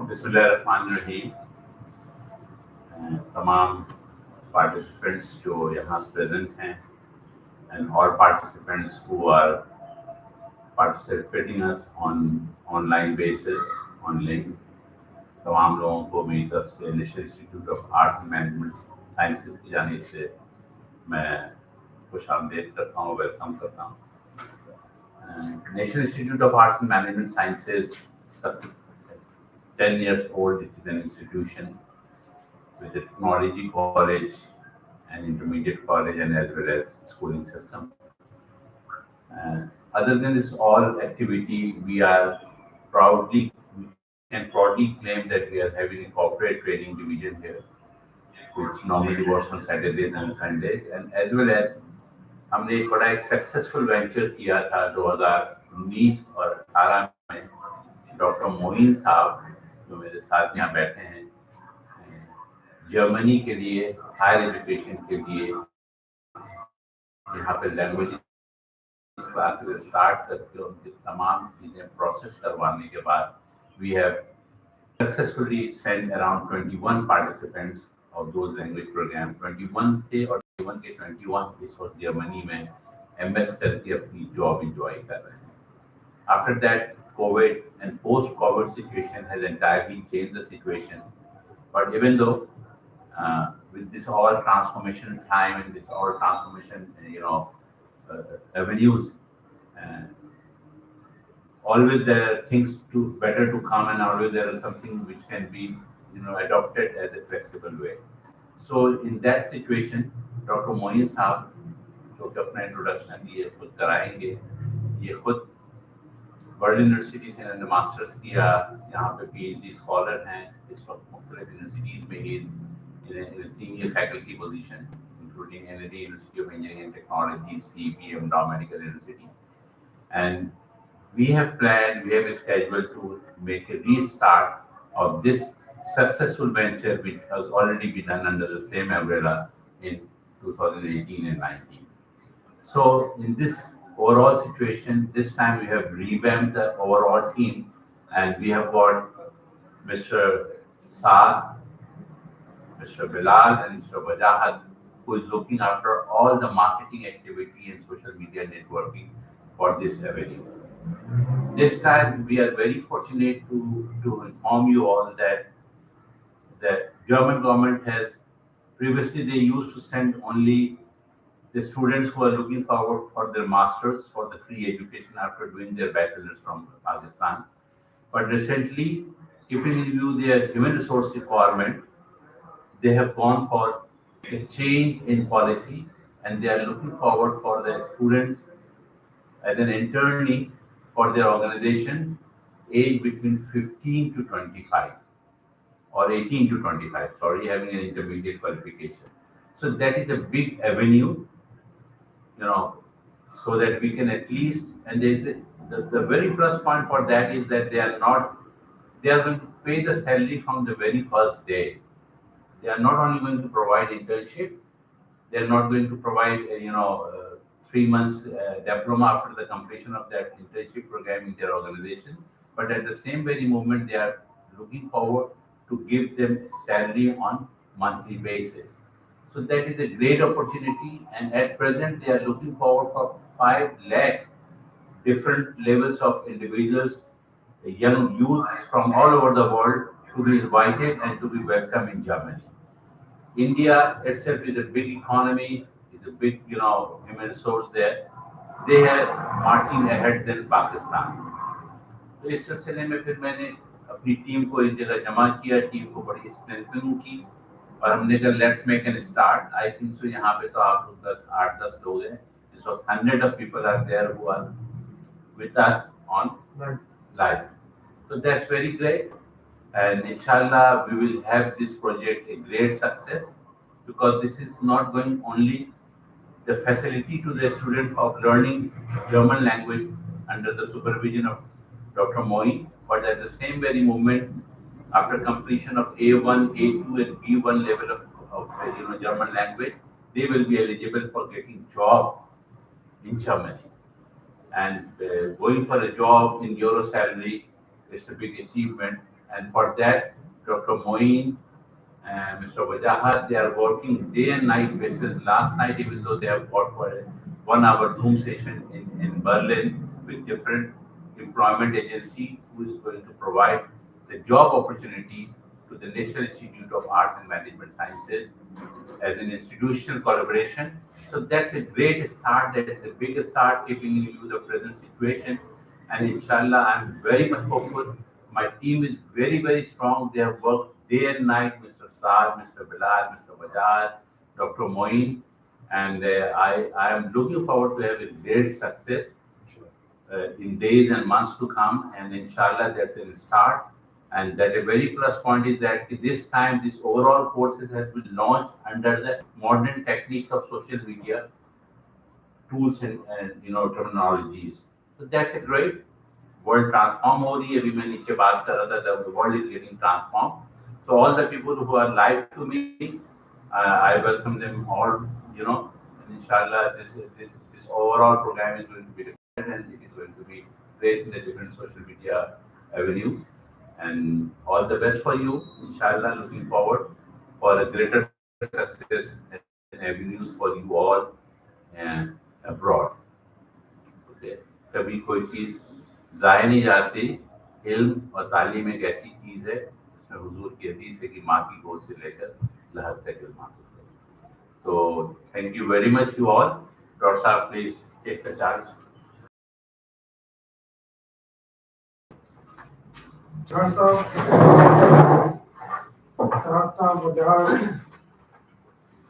बिस्मिल्लाहिर्रहमानिर्रहीम। तमाम पार्टिसिपेंट्स जो यहाँ प्रेजेंट हैं and all participants who are participating us on online basis on link, तमाम लोगों को मेरी तरफ से national institute of arts and management sciences की जानिब से मैं खुश आमदेद करता हूँ, वेलकम करता हूँ। National institute of arts and management sciences 10 years old. It is an institution with a technology college, an intermediate college, and as well as schooling system. Other than this all activity, we can proudly claim that we are having a corporate training division here, which normally works on Saturdays and Sundays, and as well as हमने एक बड़ा एक successful venture किया था 2019 और 18 में। Doctor Moin साहब जो मेरे साथ यहाँ बैठे हैं, जर्मनी के लिए हायर एजुकेशन के लिए यहाँ पे लैंग्वेज क्लासेस स्टार्ट करके उनकी तमाम चीज़ें प्रोसेस करवाने के बाद we have successfully send around 21 participants of those language program. 21 थे और 21 के 21 इस वक्त जर्मनी में एमएस करके अपनी जॉब इंजॉय कर रहे हैं। After that COVID and post-COVID situation has entirely changed the situation. But even though with this all transformation time and this all transformation, avenues, always there are things better to come, and always there is something which can be, adopted as a flexible way. So in that situation, Dr. Moin साहब जो कि अपना introduction ये खुद कराएंगे, ये खुद world university से इन्होंने मास्टर्स किया, यहाँ पे PhD स्कॉलर हैं, इस वक्त मुख्तलिफ यूनिवर्सिटीज़ में ही senior faculty position including NLD University of Engineering and Technology, CPM, Dow Medical University, and we have scheduled to make a restart of this successful venture which has already been done under the same umbrella in 2018 and 19. So in this overall situation, this time we have revamped the overall team, and we have got Mr. Saad, Mr. Bilal, and Mr. Wajahat, who is looking after all the marketing activity and social media networking for this avenue. This time we are very fortunate to inform you all that the German government has previously they used to send only the students who are looking forward for their masters for the free education after doing their bachelors from Pakistan. But recently, keeping in view their human resource requirement, they have gone for a change in policy, and they are looking forward for the students as an internee for their organization age between 15 to 25 or 18 to 25, sorry, having an intermediate qualification. So that is a big avenue, so that we can at least, and there is the very plus point for that is that they are going to pay the salary from the very first day. They are not only going to provide internship, they are not going to provide 3 months diploma after the completion of that internship program in their organization, but at the same very moment they are looking forward to give them salary on monthly basis. So that is a great opportunity, and at present they are looking forward for 5 lakh different levels of individuals, young youths from all over the world to be invited and to be welcome in Germany. India itself is a big economy, is a big human resource there. They are marching ahead than Pakistan. तो इस सिलसिले में फिर मैंने अपनी team को एक जगह जमा किया, टीम को बड़ी स्ट्रेंथनिंग की, और हमने कहा let's make an start. I think so यहाँ पे तो आप लोग 8-10 लोग हैं, इस वक्त 100 of people are there who are with us on live. So that's very great, and inshallah we will have this project a great success, because this is not going only the facility to the student of learning German language under the supervision of Dr. Moin, but at the same very moment, after completion of A1, A2, and B1 level of German language, they will be eligible for getting job in Germany. And going for a job in Euro salary, it's a big achievement. And for that, Dr. Moeen and Mr. Wajahat, they are working day and night basis. Last night, even though they have got for a 1 hour Zoom session in Berlin with different employment agency who is going to provide the job opportunity to the National Institute of Arts and Management Sciences as an institutional collaboration. So that's a great start. That is a big start, keeping in view the present situation. And inshallah, I'm very much hopeful. My team is very, very strong. They have worked day and night, Mr. Saad, Mr. Bilal, Mr. Bajaj, Dr. Moeen. And I am looking forward to have a great success in days and months to come. And inshallah, that's a start. And that a very plus point is that this time, this overall courses has been launched under the modern techniques of social media tools and terminologies. So that's a great world transform हो रही है अभी मैं नीचे बात कर रहा था the world is getting transformed. So all the people who are live to me, I welcome them all. And inshallah this overall program is going to be different and it is going to be placed in the different social media avenues. And all the best for you, inshallah. Looking forward for a greater success and avenues for you all and abroad. Okay. कभी कोई चीज जाया नहीं जाती. इल्म और तालीम एक ऐसी चीज है जिसमें हुजूर की हदीस है कि माँ की गोद से लेकर लहर तक इल्म हासिल करें. तो thank you very much you all. Doctor साहब please take the charge. Siraj साहब, वजाहत,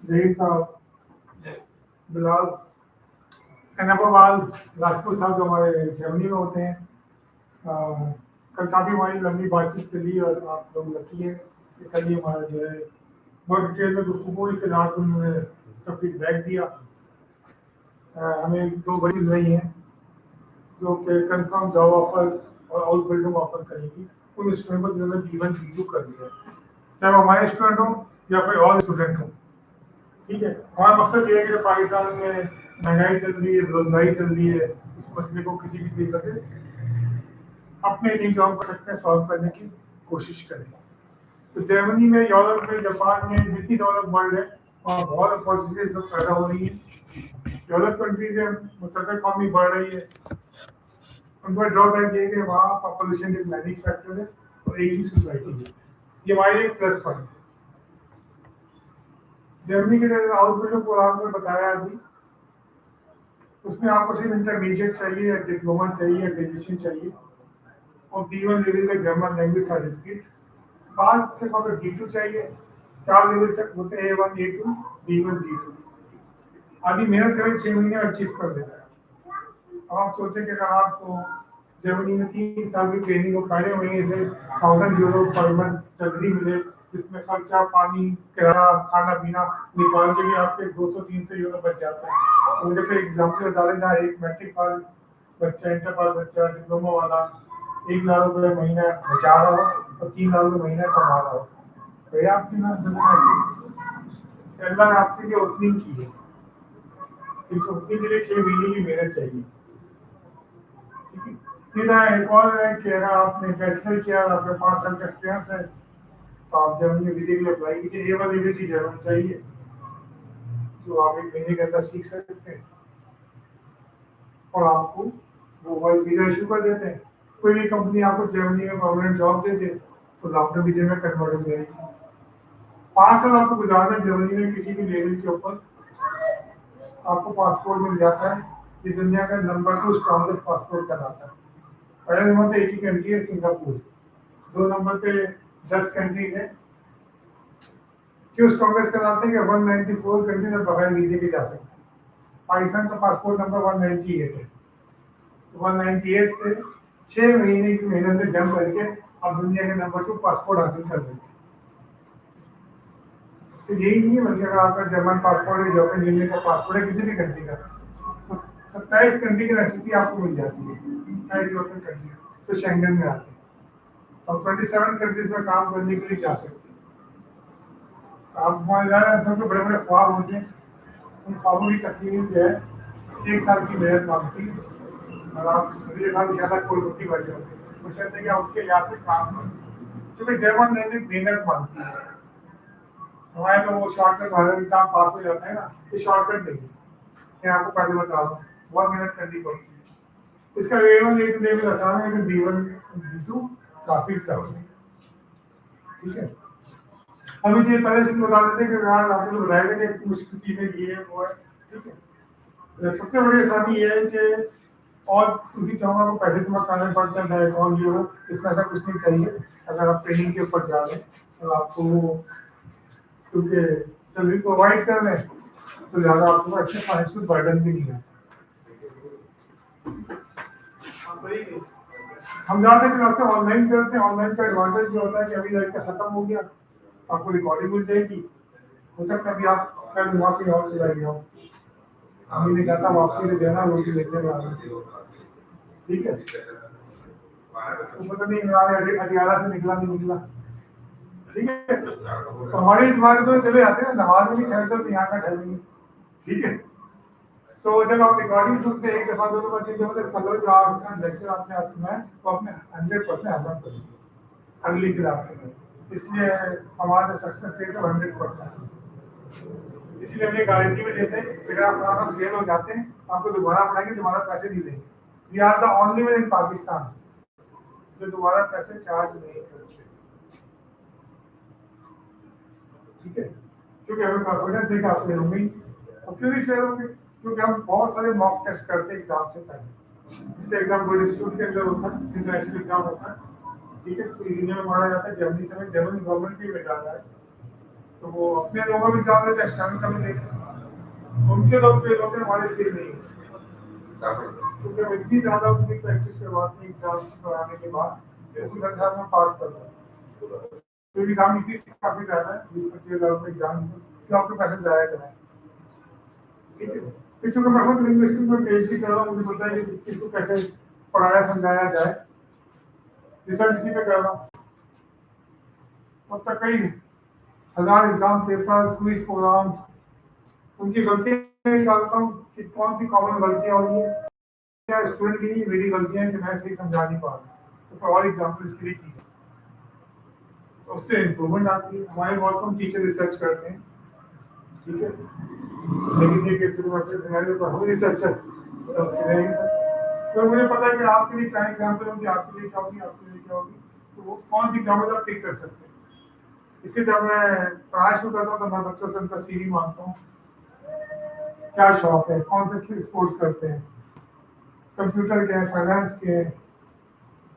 जहीर साहब, बिलाल, एनाबावाल, राजपूत साहब जो हमारे जर्मनी में होते हैं. कल काफ़ी हमारी लंबी बातचीत चली और आप लोग लकी हैं कि कल ही हमारा जो है बहुत डिटेल में गुफ्तगू हुई. फिर रात को उन्होंने उसका फीडबैक दिया. हमें 2 बड़ी रही हैं जो कि कन्फर्म जॉब ऑफर और आउट बिल्डिंग ऑफर करेगी उन स्टूडेंट को जिन्होंने B1 B2 कर दिया है, चाहे वो हमारे स्टूडेंट हो या कोई और स्टूडेंट हो. ठीक है, हमारा मकसद ये है कि जो पाकिस्तान में महंगाई चल रही है, बेरोजगारी चल रही है, इस मसले को किसी भी तरीके से अपने लिए जो हम कर सकते हैं सॉल्व करने की कोशिश करें. तो जर्मनी में, यूरोप में, जापान में, जितनी डेवलप वर्ल्ड है वहाँ बहुत अपॉर्चुनिटीज सब पैदा हो रही है. डेवलप कंट्रीज है, मुसलसल इकॉनमी बढ़ रही है. उनका ड्रॉबैक ये है कि वहाँ पॉपुलेशन डिक्लाइनिंग फैक्टर है और एक ही सोसाइटी है. ये हमारे लिए प्लस पॉइंट है. जर्मनी के जो आउटबिल्डिंग प्रोग्राम में बताया अभी, उसमें आपको सिर्फ इंटरमीडिएट चाहिए या डिप्लोमा चाहिए या ग्रेजुएशन चाहिए और B1 लेवल का जर्मन लैंग्वेज सर्टिफिकेट. बाद से अगर D2 चाहिए, 4 लेवल तक होते हैं, A1 A2 B1 B2. आदमी मेहनत करें 6 महीने में अचीव कर देता है. अब आप सोचें कि अगर आपको जर्मनी में 3 साल की ट्रेनिंग हो, पहले महीने से 1000 यूरो पर मंथ सैलरी मिले, जिसमें खर्चा, पानी, किराया, खाना पीना निकाल के भी आपके 200-300 यूरो बच जाता है. मुझे कोई एग्जाम्पल बता दें जहाँ एक मैट्रिक पास बच्चा, इंटर पास बच्चा, डिप्लोमा वाला 1 लाख रुपये महीना बचा रहा हो और 3 लाख रुपये महीना कमा रहा हो. तो ये आपकी ना अल्लाह ने आपके लिए ओपनिंग की है. इस ओपनिंग के लिए 6 महीने की मेहनत चाहिए. फिर एक और है कि अगर आपने बैचलर किया और आपके 5 साल का एक्सपीरियंस है तो आप जर्मनी वीजे के लिए अप्लाई कीजिए. A1 लेवल की जर्मन चाहिए जो आप 1 महीने के अंदर सीख सकते हैं और आपको वो वर्क वीजा इशू कर देते हैं. कोई भी कंपनी आपको जर्मनी में परमानेंट जॉब दे दे तो लॉन्ग टर्म वीजे में कन्वर्ट हो जाएगी. 5 साल आपको गुजारना जर्मनी में किसी भी लेवल के ऊपर, आपको पासपोर्ट मिल जाता है. ये दुनिया का नंबर 2 स्ट्रॉन्गेस्ट पासपोर्ट कहलाता है. पहले नंबर पे एक ही कंट्री है, सिंगापुर. 2 नंबर पे 10 कंट्रीज है. क्यों स्ट्रॉन्गेस्ट कहलाते हैं कि 194 कंट्रीज में बगैर वीजे के जा सकते हैं. पाकिस्तान का पासपोर्ट नंबर 198 है. 198 से 6 महीने की मेहनत में जंप करके आप दुनिया के नंबर 2 पासपोर्ट हासिल कर देते हैं. यही नहीं है, बल्कि अगर आपका जर्मन पासपोर्ट है, यूरोपियन यूनियन का पासपोर्ट है, किसी भी कंट्री का, तो 27 कंट्री की रेसिपी आपको मिल जाती है. 27 यूरोपियन कंट्री तो शेंगन में आते हैं और 27 कंट्रीज में काम करने के लिए जा सकते हैं. आप वहाँ जा रहे हैं, सबके बड़े बड़े ख्वाब होते हैं. उन ख्वाबों की तकमील जो है 1 साल की मेहनत मांगती है और आप अगले साल इंशाल्लाह करोड़पति बन जाओगे. बशर्ते कि आप उसके लिहाज से काम करें. क्योंकि जर्मन लैंग्वेज मेहनत मांगती है। हमारे तो वो शॉर्टकट वाला एग्जाम पास हो जाता है ना, ये शॉर्टकट नहीं है। मैं आपको पहले बता रहा हूँ, बहुत मेहनत करनी पड़ती है। इसका A1 A2 लेवल आसान है, लेकिन B1 B2 काफी टफ है। ठीक है, हम मुझे पहले से बता देते हैं कि यार आपने तो बताया था कि मुश्किल चीजें ये है वो है। ठीक है, सबसे बड़ी आसानी ये है कि और उसी चाहूँगा को पैसे जमा करने पड़ते हैं अकाउंट जो हो, इसमें ऐसा कुछ नहीं चाहिए। अगर आप ट्रेनिंग के ऊपर जा रहे हैं तो आपको क्योंकि सैलरी प्रोवाइड कर रहे हैं तो ज़्यादा आपको अच्छे फाइनेंशियल बर्डन भी नहीं है। हम जाते क्लास से ऑनलाइन करते हैं। ऑनलाइन का एडवांटेज ये होता है कि अभी लेक्चर खत्म हो गया, आपको रिकॉर्डिंग मिल जाएगी। हो सकता है अभी आप कल वहाँ पे और चला गया हो, हमें ने कहा था वापसी ले जाना, रोटी लेते हुए। ठीक है, तो पता नहीं हरियाणा से निकला नहीं निकला। ठीक है, तो हमारे दिमाग में चले जाते हैं नमाज में भी ठहर कर यहाँ का ठहरेंगे। ठीक है, तो जब आप रिकॉर्डिंग सुनते हैं एक दफा दो दफा तीन दफा, इसका मतलब जो आपका लेक्चर आपने आज सुना है वो अपने 100% हजम करेंगे अगली क्लास में। इसलिए हमारा सक्सेस रेट है 100%। इसलिए हम ये गारंटी भी देते हैं कि अगर आप हमारा फेल हो जाते हैं आपको दोबारा पढ़ाएंगे, दोबारा पैसे नहीं लेंगे। We are the only one in Pakistan जो दोबारा पैसे चार्ज नहीं करते। ठीक है, क्योंकि हमें कॉन्फिडेंस है कि आप फेल होंगे। और क्यों नहीं फेल होंगे? क्योंकि हम बहुत सारे मॉक टेस्ट करते हैं एग्जाम से पहले। इसका एग्जाम कोई इंस्टीट्यूट के अंदर होता है, इंटरनेशनल एग्जाम होता है। ठीक है, पूरी दुनिया में माना जाता है। जर्मनी से जर्मनी गवर्नमेंट भी में डाला है, तो वो अपने लोगों भी एग्जाम लेते हैं, एक्सटर्नल का भी लेते हैं। उनके लोग फेल होते हैं, हमारे फेल नहीं होते। क्योंकि हम इतनी ज्यादा उनकी प्रैक्टिस करवाते हैं एग्जाम कराने के बाद उसी हिसाब में पास कर देते हैं। तो एग्जाम की फीस काफी ज्यादा है, 20-25 हज़ार रुपये एग्जाम तो आपके पैसे जाया कराएं। ठीक है, पिछले को मैं खुद लिंग्विस्टिक में PhD कर रहा हूँ, मुझे पता है कि इस चीज को कैसे पढ़ाया समझाया जाए। रिसर्च इसी पे कर रहा हूँ। अब तक कई हजार एग्जाम पेपर्स, क्विज प्रोग्राम, उनकी गलतियां निकालता हूँ कि कौन सी कॉमन गलतियां हो रही है, क्या स्टूडेंट की नहीं मेरी गलतियां हैं कि मैं सही समझा नहीं पा रहा। तो और एग्जाम्पल इसके लिए कीजिए, तो उससे इम्प्रूवमेंट आती है। हमारे बहुत कम टीचर रिसर्च करते हैं। ठीक है, लेकिन ये हम रिसर्चर तो उसके रहेंगे सर। तो मुझे पता है कि आपके लिए क्या एग्जाम्पल होगी, आपके लिए क्या होगी, आपके लिए क्या होगी, तो वो कौन सी एग्जाम्पल आप पिक कर सकते हैं। इसलिए जब मैं पढ़ाई शुरू करता हूँ तो मैं बच्चों से उनका CV मांगता हूँ, क्या शौक है, कौन से स्पोर्ट्स करते हैं, कंप्यूटर के हैं, फाइनेंस के हैं।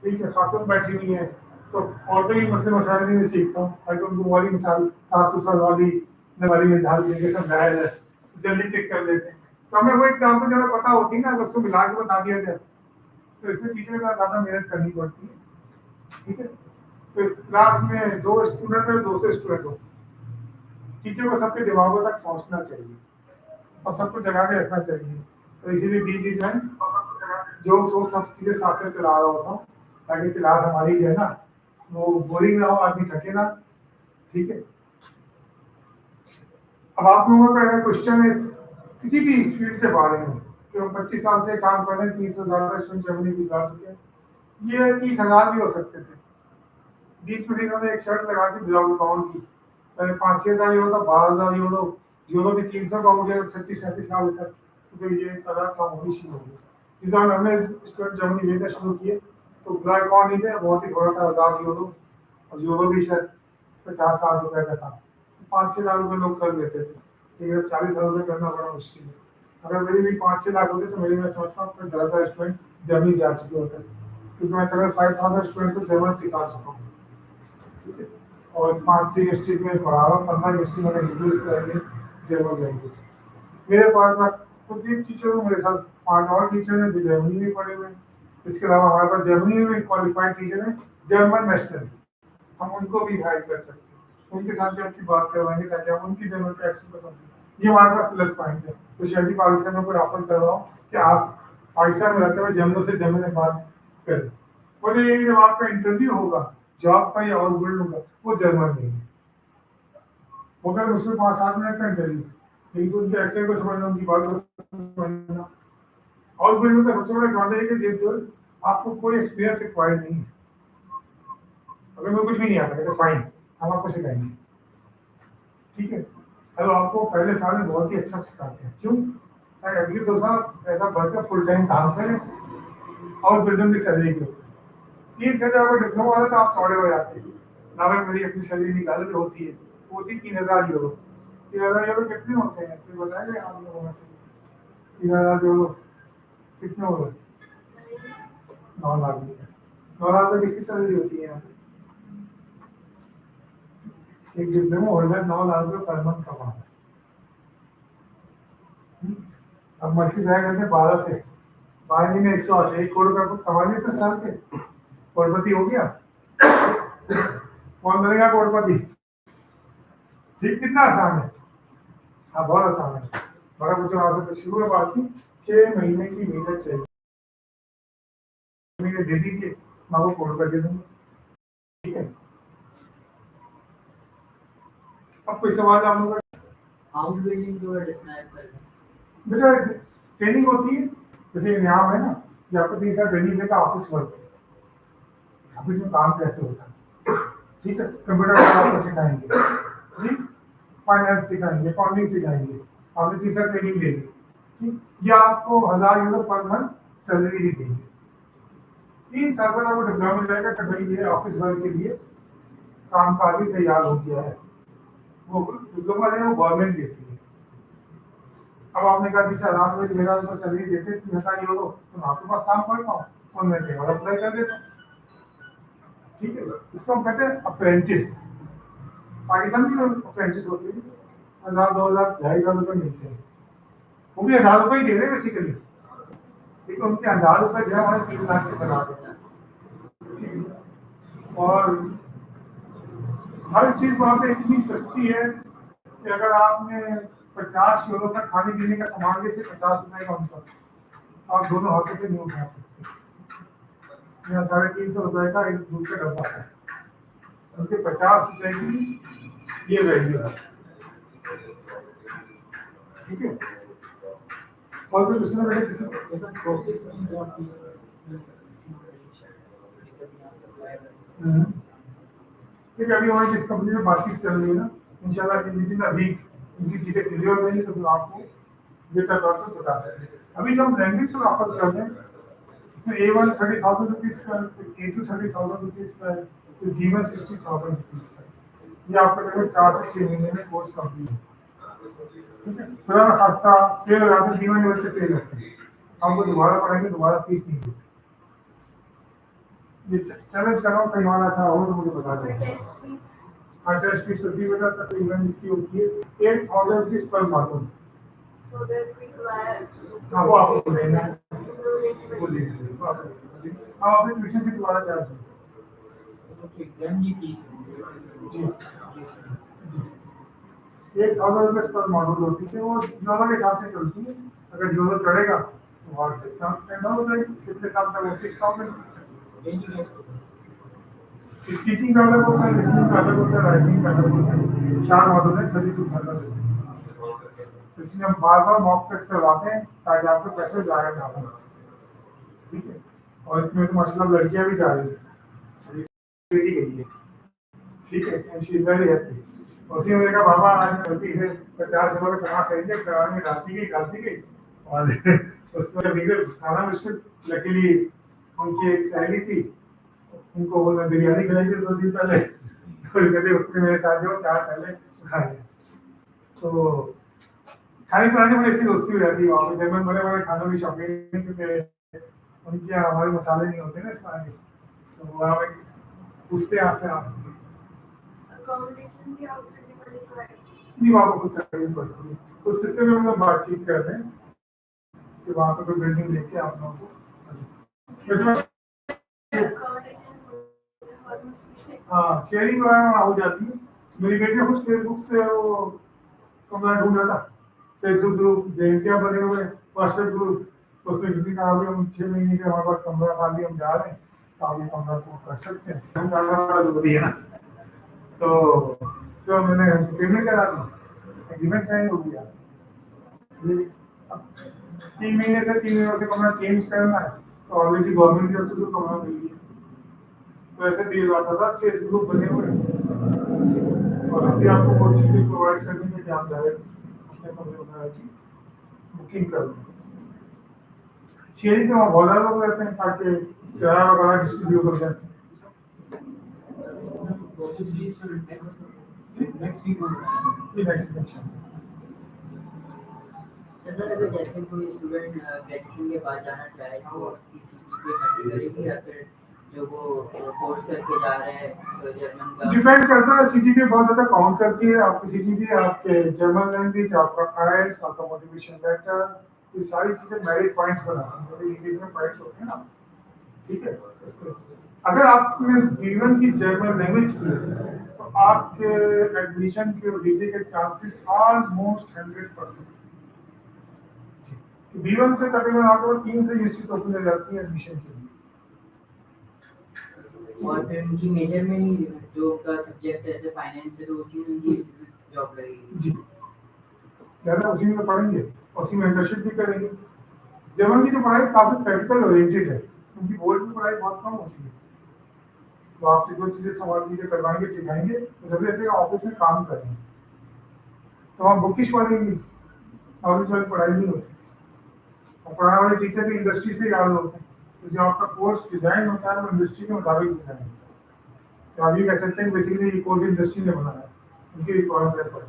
ठीक है, खातून बैठी हुई है तो औरतें ही मसले मसाइल भी मैं सीखता हूँ ताकि उनको वाली मिसाल सास ससुर वाली वाली में ढाल देंगे समझाया जाए, जल्दी पिक कर लेते हैं। तो हमें वो एग्जाम्पल जब हमें पता होती है ना, उसको मिला के बता दिया जाए तो इसमें टीचर का ज़्यादा मेहनत करनी पड़ती है। ठीक है, तो क्लास में 2 स्टूडेंट है, 2 से स्टूडेंट हो, टीचर को सबके दिमागों तक पहुंचना चाहिए और सबको जगा के रखना चाहिए। तो इसीलिए बीच बीच में जोक्स वोक्स सब चीज़ें साथ साथ चला रहा होता हूँ ताकि क्लास हमारी जो है ना वो बोरिंग ना हो, आदमी थके ना। ठीक है, अब आप लोगों का अगर क्वेश्चन है किसी भी फील्ड के बारे में कि हम 25 साल से काम कर रहे हैं, 30,000 स्टूडेंट जर्मनी भिजवा चुके हैं, ये 30,000 भी हो सकते थे। बीच में इन्होंने एक शर्ट लगा के ब्लॉग अकाउंट की, पहले 5-6 हज़ार यूरो था, 12,000 यूरो, यूरो भी 300 का हो गया, 36-37 लाख रुपये। तो ये तरह का होनी शुरू हो गया। इस दौरान हमने स्टूडेंट जर्मनी भेजना शुरू किए तो ब्लॉग अकाउंट नहीं थे, बहुत ही थोड़ा था, 1000 यूरो, और यूरो भी शायद 50-60 रुपये का था। 5-6 लाख रुपये लोग कर लेते थे, लेकिन 40,000 रुपये करना बड़ा मुश्किल है। अगर मेरी भी 5-6 लाख होते तो मेरी मैं समझता हूँ तो 10,000 स्टूडेंट जर्मनी जा चुके होते, क्योंकि मैं करीब 5,000 स्टूडेंट को जर्मन सिखा चुका हूँ। ठीक है, और 5-6 यूनिवर्सिटीज में पढ़ा रहा हूँ, 15 यूनिवर्सिटी मैंने इंग्लिश कराई है, जर्मन लैंग्वेज। मेरे पास में खुद भी टीचर हूँ, मेरे साथ 5 और टीचर हैं जो जर्मनी में पढ़े हुए हैं। इसके अलावा हमारे पास जर्मनी में भी क्वालिफाइड टीचर हैं, जर्मन नेशनल, हम उनको भी हायर कर सकते हैं। उनके साथ भी आपकी बात करवाएंगे ताकि आप उनकी जर्मन का एक्शन को समझें। ये हमारे पास प्लस पॉइंट है। तो शहरी पाकिस्तान में कोई ऑफर कर रहा हूँ कि आप पाकिस्तान में रहते हुए जर्मन से जर्मन में बात करें, बोले ये जब आपका इंटरव्यू होगा जॉब का या और बिल्ड होगा वो जर्मन नहीं है, वो अगर उसमें 5-7 मिनट का इंटरव्यू, लेकिन उनके एक्सेंट को समझना, उनकी बात को समझना। और बिल्ड का सबसे बड़ा एडवांटेज है कि आपको कोई एक्सपीरियंस रिक्वायर्ड नहीं है। अगर मैं कुछ भी नहीं आता कहते फाइन, हम आपको सिखाएंगे, ठीक है। अब आपको पहले साल में बहुत ही अच्छा सिखाते हैं, क्यों? ताकि अगले 2 साल ऐसा बढ़कर फुल टाइम काम करें और बिल्डिंग की सैलरी के ऊपर। 3 से अगर डिप्लोमा होता तो आप 100 हो जाते हैं ना भाई, मेरी अपनी सैलरी निकाल के होती है, वो होती 3,000 यूरो। 3,000 यूरो कितने होते हैं फिर बताएंगे आप लोगों में से? 3,000 यूरो कितने हो गए? 9 लाख रुपये। 9 लाख रुपये किसकी सैलरी होती है यहाँ पे? एक डिप्लोमा होल्डर 9 लाख रुपये पर मंथ कमाता है। अब मल्टीप्लाई करके 12 से, 12 में 108, 1 करोड़ रुपये आपको कमा लिया था साल के, करोड़पति हो गया। कौन बनेगा करोड़पति? ठीक, कितना आसान है। हाँ बहुत आसान है। मगर मुझे वहां से शुरू में बात की 6 महीने की मेहनत चाहिए, महीने दे दीजिए, मैं आपको करोड़पति दे दूंगा, ठीक है। अब कोई सवाल आप लोगों का? हाउस बिल्डिंग जो है डिस्क्राइब कर दें। बेटा ट्रेनिंग होती है, जैसे यहाँ है ना कि आपको 3 साल ट्रेनिंग देगा ऑफिस वर्क, ऑफिस में काम कैसे होता है, ठीक है। कंप्यूटर आपको सिखाएंगे, ठीक, फाइनेंस सिखाएंगे, अकाउंटिंग सिखाएंगे, आपने 3 साल ट्रेनिंग देगी, ठीक। ये आपको 1,000 यूरो पर मंथ सैलरी भी देंगे। 3 साल बाद आपको डिप्लोमा मिल जाएगा कि भाई ये ऑफिस वर्क के लिए काम काज भी तैयार हो गया है। वो डिप्लोमा है वो गवर्नमेंट देती है। अब आपने कहा कि सर आप मेरा तो सैलरी देते 3,000 यूरो, तो मैं आपके पास काम करता हूँ और मैं कहीं और अप्लाई कर देता हूँ, ठीक है। इसको हम कहते हैं अप्रेंटिस। पाकिस्तान में अप्रेंटिस होती है, 1,000, 2,000, 2,500 रुपये मिलते हैं। वो भी 1,000 रुपये ही दे रहे हैं बेसिकली, लेकिन उनके 1,000 रुपये जो है हमारे 3 लाख के बना देते हैं। और हर चीज वहाँ पे इतनी सस्ती है कि अगर आपने 50 यूरो का खाने पीने का सामान जैसे 50 रुपए का उनका, आप दोनों हाथों से नहीं उठा सकते। यहाँ 350 रुपए का एक दूध का डब्बा है, उनके 50 रुपए की ये वैल्यू है, ठीक है। और फिर उसमें मैंने किसी ऐसा प्रोसेस में बहुत चीज किसी को यहाँ सप्लाई ठीक है। अभी हमारी जिस कंपनी में बातचीत चल रही है ना, इंशाल्लाह जितना अभी इनकी चीजें क्लियर हो जाएंगी तो फिर आपको बेहतर तौर पर बता सकते हैं। अभी जो हम लैंग्वेज पर ऑफर कर रहे हैं इसमें A1 30,000 रुपीज का, A2 30,000 रुपीज का है, फिर B1 60,000 रुपीज का है। ये आपका करीब 4 से 6 महीने में कोर्स कंप्लीट होगा, ठीक है। खुदा ना खास्ता फेल हो जाते हैं, B1 लेवल से फेल होते हैं, आपको दोबारा पढ़ाएंगे, दोबारा फीस नहीं देते। ये चैलेंज कर रहा हूँ, कहीं और ऐसा हो तो मुझे बता दें। हाँ, टेस्ट फीस होती है बेटा, तकरीबन इसकी होती है 8,000 रुपीज पर मॉड्यूल। हाँ वो आपको देना है, वो ले लीजिए, वो आपको देना है। हाँ आपसे ट्यूशन भी दोबारा चार्ज होगा एग्जाम की फीस जी। 8,000 रुपये पर मॉड्यूल होती है, वो यूरो के हिसाब से चलती है। अगर यूरो चढ़ेगा तो और डिस्काउंट हो जाएगी, कितने साल तक वो 6,000। स्पीकिंग का अलग होता है, लिसनिंग का अलग होता है, राइटिंग का अलग होता है। 4 मॉड्यूल है, 32,000 रुपये। तो इसलिए हम बार बार मॉक टेस्ट करवाते हैं ताकि आपके पैसे जाया ना हो, ठीक है। और इसमें तो माशाल्लाह लड़कियां भी जा रही है, बेटी गई है, ठीक है, and she is very happy. उसी में कहा बाबा आज गलती से 50 रुपये का सामान खरीदे, करार में डालती गई और उसको बिगड़ खाना मुश्किल। लकीली उनकी एक सहेली थी, उनको वो बिरयानी खिलाई थी 2 दिन पहले, तो कहते उसने मेरे साथ जो 4 पहले खाए। तो खाने पीने में ऐसी दोस्ती हो जाती है वहाँ पे। जब मैं बड़े बड़े खानों की शौकीन, क्योंकि उनके यहाँ हमारे मसाले नहीं होते ना इस तरह के, तो वहाँ पे पूछते हैं आपसे आप नहीं, वहाँ पर कुछ करनी पड़ती है। उस सिलसिले में हम लोग बातचीत करते हैं कि वहाँ पे कोई बिल्डिंग लेके आप लोगों को हाँ शेयरिंग वगैरह हो जाती है। मेरी बेटी ने कुछ फेसबुक से वो कमरा ढूंढा था, फेसबुक ग्रुप जैंतिया बने हुए, व्हाट्सएप ग्रुप, तो उसमें किसी का अभी हम 6 महीने के हमारे पास कमरा खाली, हम जा रहे हैं तो आप ये कमरा को कर सकते हैं, हम जाना बड़ा जरूरी है ना। तो मैंने पेमेंट करा दी, एग्रीमेंट साइन हो गया। 3 महीने से 3 महीनों से कमरा चेंज करना है तो ऑलरेडी गवर्नमेंट की तरफ से कमरा मिल गया। वैसे भी आता था फेसबुक बने हुए हैं। और अभी आपको वो चीज़ें प्रोवाइड करने में क्या डायरेक्ट अपने कमरे बनाया कि बुकिंग कर दें। शेयरिंग में वहाँ बहुत ज़्यादा लोग रहते हैं ताकि किराया वगैरह डिस्ट्रीब्यूट हो जाए। Obviously, for next week होगा। जी नेक्स्ट तो सर अगर जैसे कोई स्टूडेंट ग्रेजुएशन के बाद जाना चाहे तो उसकी सीजीपीए मैटर करेगी या फिर जो वो कोर्स करके जा रहे हैं तो जर्मन का डिपेंड करता है। सीजीपीए बहुत ज़्यादा काउंट करती है। आपकी सीजीपीए आपके जर्मन लैंग्वेज, आपका आईएलटीएस, आपका मोटिवेशन लेटर, ये सारी चीज़ें मेरिट पॉइंट्स बनाती हैं। जैसे इंग्लिश में पॉइंट्स होते हैं ना, ठीक है। अगर आपने B1 की जर्मन लैंग्वेज की है तो आपके एडमिशन के वीजे के चांसेस ऑलमोस्ट 100%। B1 पे तकरीबन आपको 3 से यूनिवर्सिटी ओपन हो जाती है एडमिशन के लिए। और फिर उनकी मेजर में ही जो का सब्जेक्ट है जैसे फाइनेंस है तो उसी में उनकी जॉब लगेगी। जी ज़्यादा उसी में पढ़ेंगे, उसी में इंटर्नशिप भी करेंगे। जर्मन की जो पढ़ाई काफ़ी प्रैक्टिकल ओरिएंटेड है, उनकी बोर्ड की पढ़ाई बहुत कम होती है। तो आपसे जो चीज़ें सवाल चीज़ें करवाएंगे, सिखाएंगे, तो जब ऐसे ऑफिस में काम करेंगे तो आप बुकिश पढ़ेंगी, नॉलेज वाली पढ़ाई नहीं होती। और पढ़ाने वाले टीचर भी इंडस्ट्री से याद होते हैं। तो जो आपका कोर्स डिजाइन होता है वो इंडस्ट्री के मुताबिक डिजाइन होता है। तो आप ये कह सकते हैं बेसिकली ये कोर्स इंडस्ट्री ने बनाया है, उनकी रिक्वायरमेंट पर।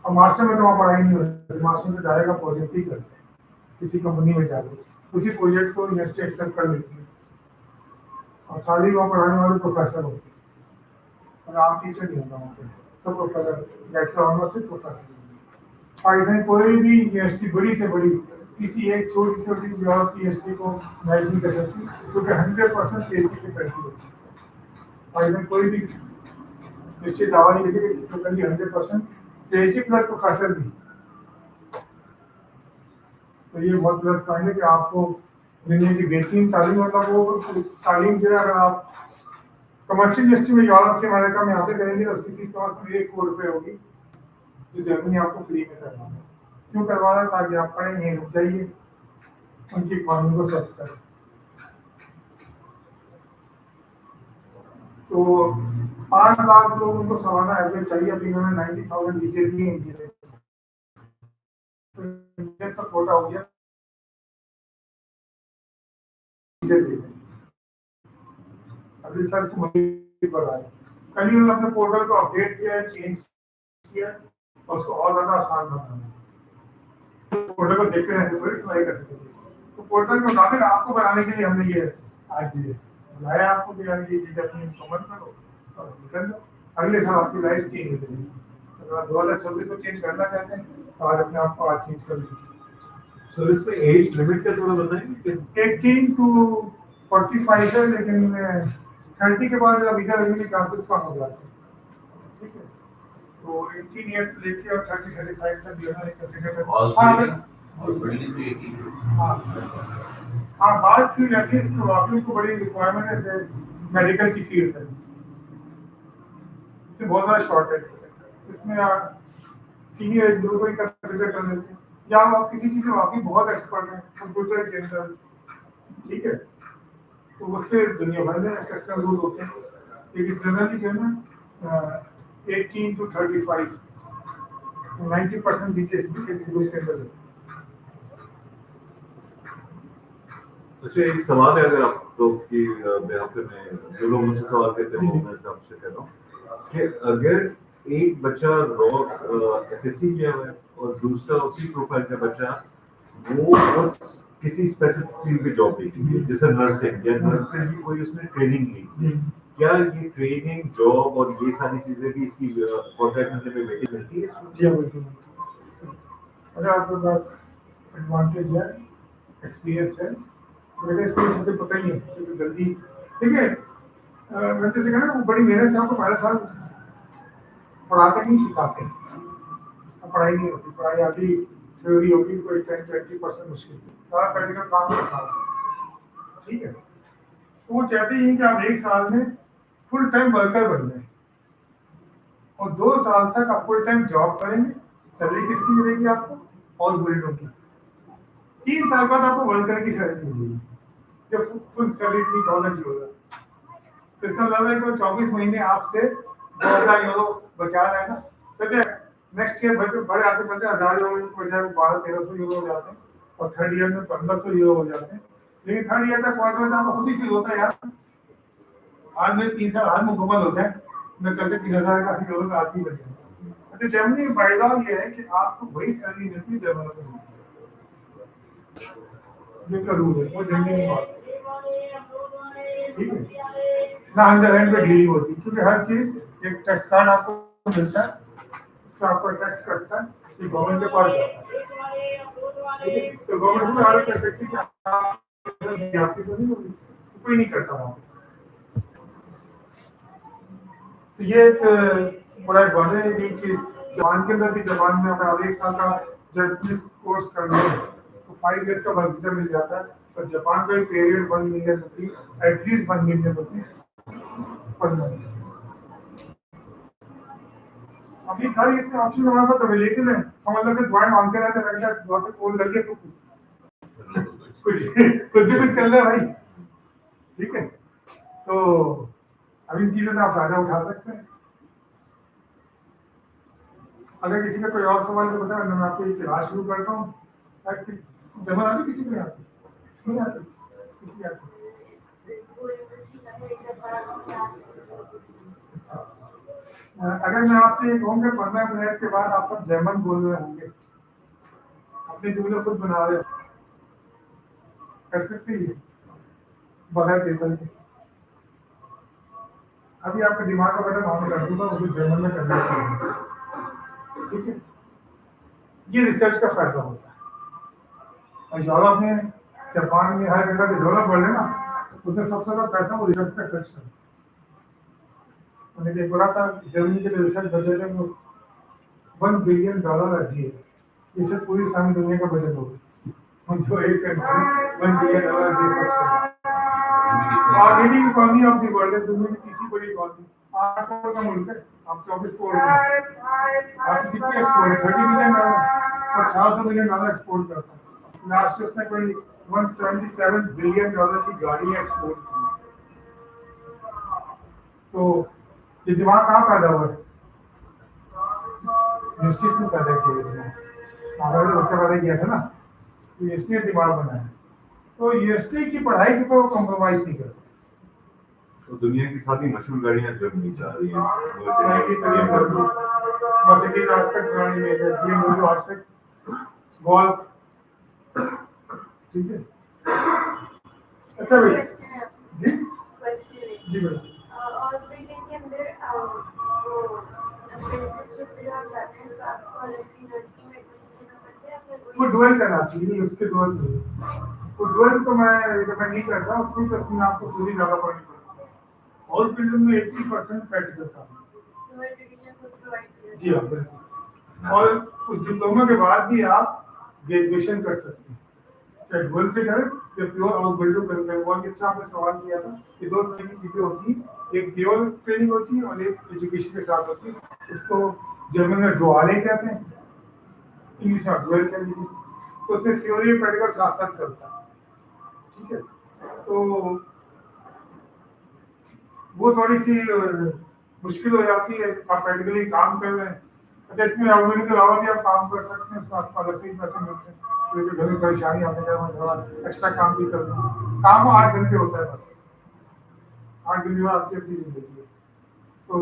और मास्टर में तो वहाँ पढ़ाई नहीं होती। मास्टर में डायरेक्ट प्रोजेक्ट ही करते हैं, किसी कंपनी में जाकर उसी प्रोजेक्ट को यूनिवर्सिटी एक्सेप्ट कर लेती है और सारी वहाँ पढ़ाने वाले प्रोफेसर होते हैं। और आप टीचर नहीं होता वहाँ पे, सब प्रोफेसर, लेक्चर ऑनर से प्रोफेसर। पाकिस्तान कोई भी यूनिवर्सिटी बड़ी से बड़ी किसी एक छोटी से छोटी यूरोप की यूनिवर्सिटी को मैच नहीं कर सकती, क्योंकि 100% पीएचडी की करती होती है। पाकिस्तान कोई भी यूनिवर्सिटी दावा नहीं देती कि तो कभी 100% पीएचडी प्लस प्रोफेसर भी। तो ये बहुत प्लस पॉइंट है कि आपको दुनिया की बेहतरीन तालीम, मतलब वो तालीम जो है अगर आप कमर्शियल यूनिवर्सिटी में यूरोप के अमेरिका में यहाँ से करेंगे तो उसकी फीस कम से कम 1 करोड़ रुपये होगी, जो जर्मनी आपको फ्री में करवा है। क्यों करवा रहा है? ताकि आप पढ़ेंगे, रुक जाइए, उनकी इकॉनमी को सर्व करें। तो 5 लाख लोगों को सालाना एवरेज चाहिए। अभी इन्होंने 90,000 वीजे दिए इंडिया, तो इंडिया का कोटा हो गया वीजे दे दें। अगले साल को बढ़ा है। कल ही उन्होंने अपने पोर्टल को अपडेट किया है, चेंज किया और उसको और ज़्यादा आसान बनाना है। पोर्टल को देखते रहते थोड़ी ट्राई कर सकते। तो पोर्टल के मुताबिक आपको बनाने के लिए हमने ये आज बुलाया आपको कि यार ये चीज़ अपनी मुकम्मल करो और निकल जाओ। अगले साल आपकी लाइफ चेंज हो जाएगी। अगर आप 2026 को चेंज करना चाहते हैं तो आज अपने आप को आज चेंज कर लीजिए। सर इसमें एज लिमिट का थोड़ा बताएंगे कि 18 to 45 है, लेकिन 30 के बाद वीजा लगने के चांसेस कम हो जाते हैं। ठीक है, तो 18 ईयर्स लेके और 30-35 तक जो है कंसीडर कर। हाँ बात फील्ड ऐसी है, इसमें वाकई को बड़ी रिक्वायरमेंट है, जैसे मेडिकल की फील्ड है, इसमें बहुत ज़्यादा शॉर्टेज है। इसमें सीनियर एज ग्रुप को ही कंसीडर कर लेते हैं, या आप किसी चीज़ में वाकई बहुत एक्सपर्ट हैं कंप्यूटर के अंदर, ठीक है, तो उसके दुनिया भर में एक्सेप्शन रूल होते हैं। लेकिन जनरली जो है ना 18 to 35 90% बीसीएस ग्रुप के अंदर। अच्छा एक सवाल है अगर आप लोग की यहाँ पे मैं जो लोग मुझसे सवाल करते हैं वो मैं आपसे कह रहा हूँ कि अगर एक बच्चा रॉ एफएससी किया हुआ है और दूसरा उसी प्रोफाइल का बच्चा वो बस किसी स्पेसिफिक फील्ड में जॉब देती जैसे नर्सिंग या नर्सिंग की कोई उसने ट्रेनिंग ली, क्या ये ट्रेनिंग जॉब और ये सारी चीजें भी इसकी कॉन्ट्रैक्ट मिलने में बेटी मिलती है? जी हाँ बिल्कुल। अगर आपके पास एडवांटेज है, एक्सपीरियंस है, मेरे एक्सपीरियंस से पता ही है तो जल्दी ठीक है। मैंने जैसे कहा ना वो बड़ी मेहनत से आपको पहले साल पढ़ाते नहीं सिखाते, पढ़ाई नहीं होती। पढ़ाई आधी थ्योरी होगी, कोई 10-20% मुश्किल सारा प्रैक्टिकल काम करना होता, ठीक है। तो वो चाहते हैं कि आप 1 साल में फुल टाइम वर्कर बन जाए और 2 साल तक आप फुल टाइम जॉब करेंगे। सैलरी किसकी मिलेगी आपको? हाउस बिल्डरों की। 3 साल बाद आपको वर्कर की सैलरी मिलेगी जब फुल सैलरी 3000 की होगा। तो इसका मतलब है कि 24 महीने आपसे 2000 यूरो बचा रहा है ना। वैसे नेक्स्ट ईयर बड़े आते बच्चे 1000 यूरो की बजाय 1200-1300 यूरो हो जाते हैं और थर्ड ईयर में 1500 यूरो हो जाते हैं। लेकिन थर्ड ईयर तक पहुंचने में आपको खुद ही फील होता है यार आज मेरे 3 साल हाल मुकम्मल हो जाए मैं कल से 3000 का यूरो का आदमी बन जाऊंगा। तो जर्मनी में बाय लॉ ये है कि आपको वही सैलरी मिलती है जर्मन में मिलती है। ये का रूल है वो जर्मनी में बात है। ठीक है ना अंडर हैंड पे डीलिंग होती है क्योंकि हर चीज एक टैक्स कार्ड आपको मिलता है तो आपको टैक्स कटता है कि गवर्नमेंट के पास जाता है। ठीक है तो गवर्नमेंट भी आरोप कर सकती है कि आपकी तो नहीं होगी कोई नहीं करता वहाँ पे। तो ये एक बड़ा बड़े एक चीज जापान के अंदर भी जापान में अगर आप 1 साल का जर्मनी कोर्स कर लें तो 5 ईयर्स का वर्क वीजा मिल जाता है। तो जापान का period 1 million rupees at least 1 million rupees per month. अभी सारी इतने ऑप्शन हमारे पास अवेलेबल है हम अलग से दुआएं मांगते रहते हैं लगता है दुआ पे कॉल करके तो कुछ कर ले भाई। ठीक है तो अब इन चीजों से आप फायदा उठा सकते हैं। अगर किसी का कोई और सवाल तो बताओ मैं आपको एक क्लास शुरू करता हूँ। जमा आती किसी को आती नहीं आती किसी आती। अगर मैं आपसे ये कहूँगा 15 मिनट के बाद आप सब जर्मन बोल रहे होंगे अपने जुमले खुद बना रहे हो कर सकते हैं बगैर पेपर के। अभी आपका दिमाग का बटन ऑन कर दूंगा मुझे जर्मन में करना चाहिए। ठीक है ये रिसर्च का फायदा होता है और यूरोप में जापान में हर जगह डेवलप वर्ल्ड है ना उसमें सबसे ज्यादा पैसा वो रिसर्च पे खर्च करता है। मैंने देख रहा था जर्मनी के लिए रिसर्च बजट है वो $1 बिलियन ईयर इससे पूरी सारी दुनिया का बजट होगा हम जो एक कंट्री $1 बिलियन खर्च करते हैं। Leading economy of the world है दुनिया की तीसरी बड़ी इकोनॉमी 8 करोड़ का मुल्क है आप 24 करोड़ आपकी कितनी एक्सपोर्ट है $30 बिलियन और $400 बिलियन एक्सपोर्ट करता है। लास्ट उसने कोई $177 बिलियन की गाड़ियां एक्सपोर्ट की। तो ये दिमाग कहाँ पैदा हुआ है यूनिवर्सिटीज ने पैदा किया दिमाग हमारे बच्चा पैदा किया था ना यूनिवर्सिटी ने दिमाग बनाया। तो यूनिवर्सिटी की पढ़ाई की तो कॉम्प्रोमाइज नहीं करते। तो दुनिया की सारी मशहूर गाड़ियां जर्मनी से आ रही हैं मर्सिडीज आज तक पुरानी नहीं है BMW आज तक गोल्फ। ठीक है अच्छा भैया जी जी भैया हॉस्पिटल के अंदर वो अप्रेंटिसशिप पे आप जाते हैं तो आपको अलग से यूनिवर्सिटी में एडमिशन लेना पड़ता है या फिर वो डुअल करना चाहिए उसकी जरूरत नहीं है। वो डुअल तो मैं रिकमेंड नहीं करता उसकी तो अपने आपको पूरी ज्यादा पढ़नी पड़ती है। हॉस्पिटल में 80% प्रैक्टिकल था तो मैं ट्रेडिशन खुद प्रोवाइड किया जी हाँ बिल्कुल। और उस डिप्लोमा के बाद भी आप ग्रेजुएशन कर सकते हैं चाहे डुअल से करें या प्योर और बिल्डो करें। वो कितना आपने सवाल किया था कि 2 तरह की चीजें होती हैं एक प्योर ट्रेनिंग होती है और एक एजुकेशन के साथ होती है। इसको जर्मन में डुआले कहते हैं इंग्लिश में डुअल कह लीजिए। तो उसमें थ्योरी और प्रैक्टिकल साथ साथ चलता है। ठीक है तो वो थोड़ी सी मुश्किल हो जाती है आप प्रैक्टिकली काम कर रहे हैं। अच्छा इसमें आउटलाइन के अलावा भी आप काम कर सकते हैं उसमें आपको अलग से ही पैसे मिलते हैं। तो घर में परेशानी आपने कहा मैं थोड़ा एक्स्ट्रा काम भी कर दूँ काम 8 घंटे होता है बस 8 घंटे बाद आपकी अपनी जिंदगी है। तो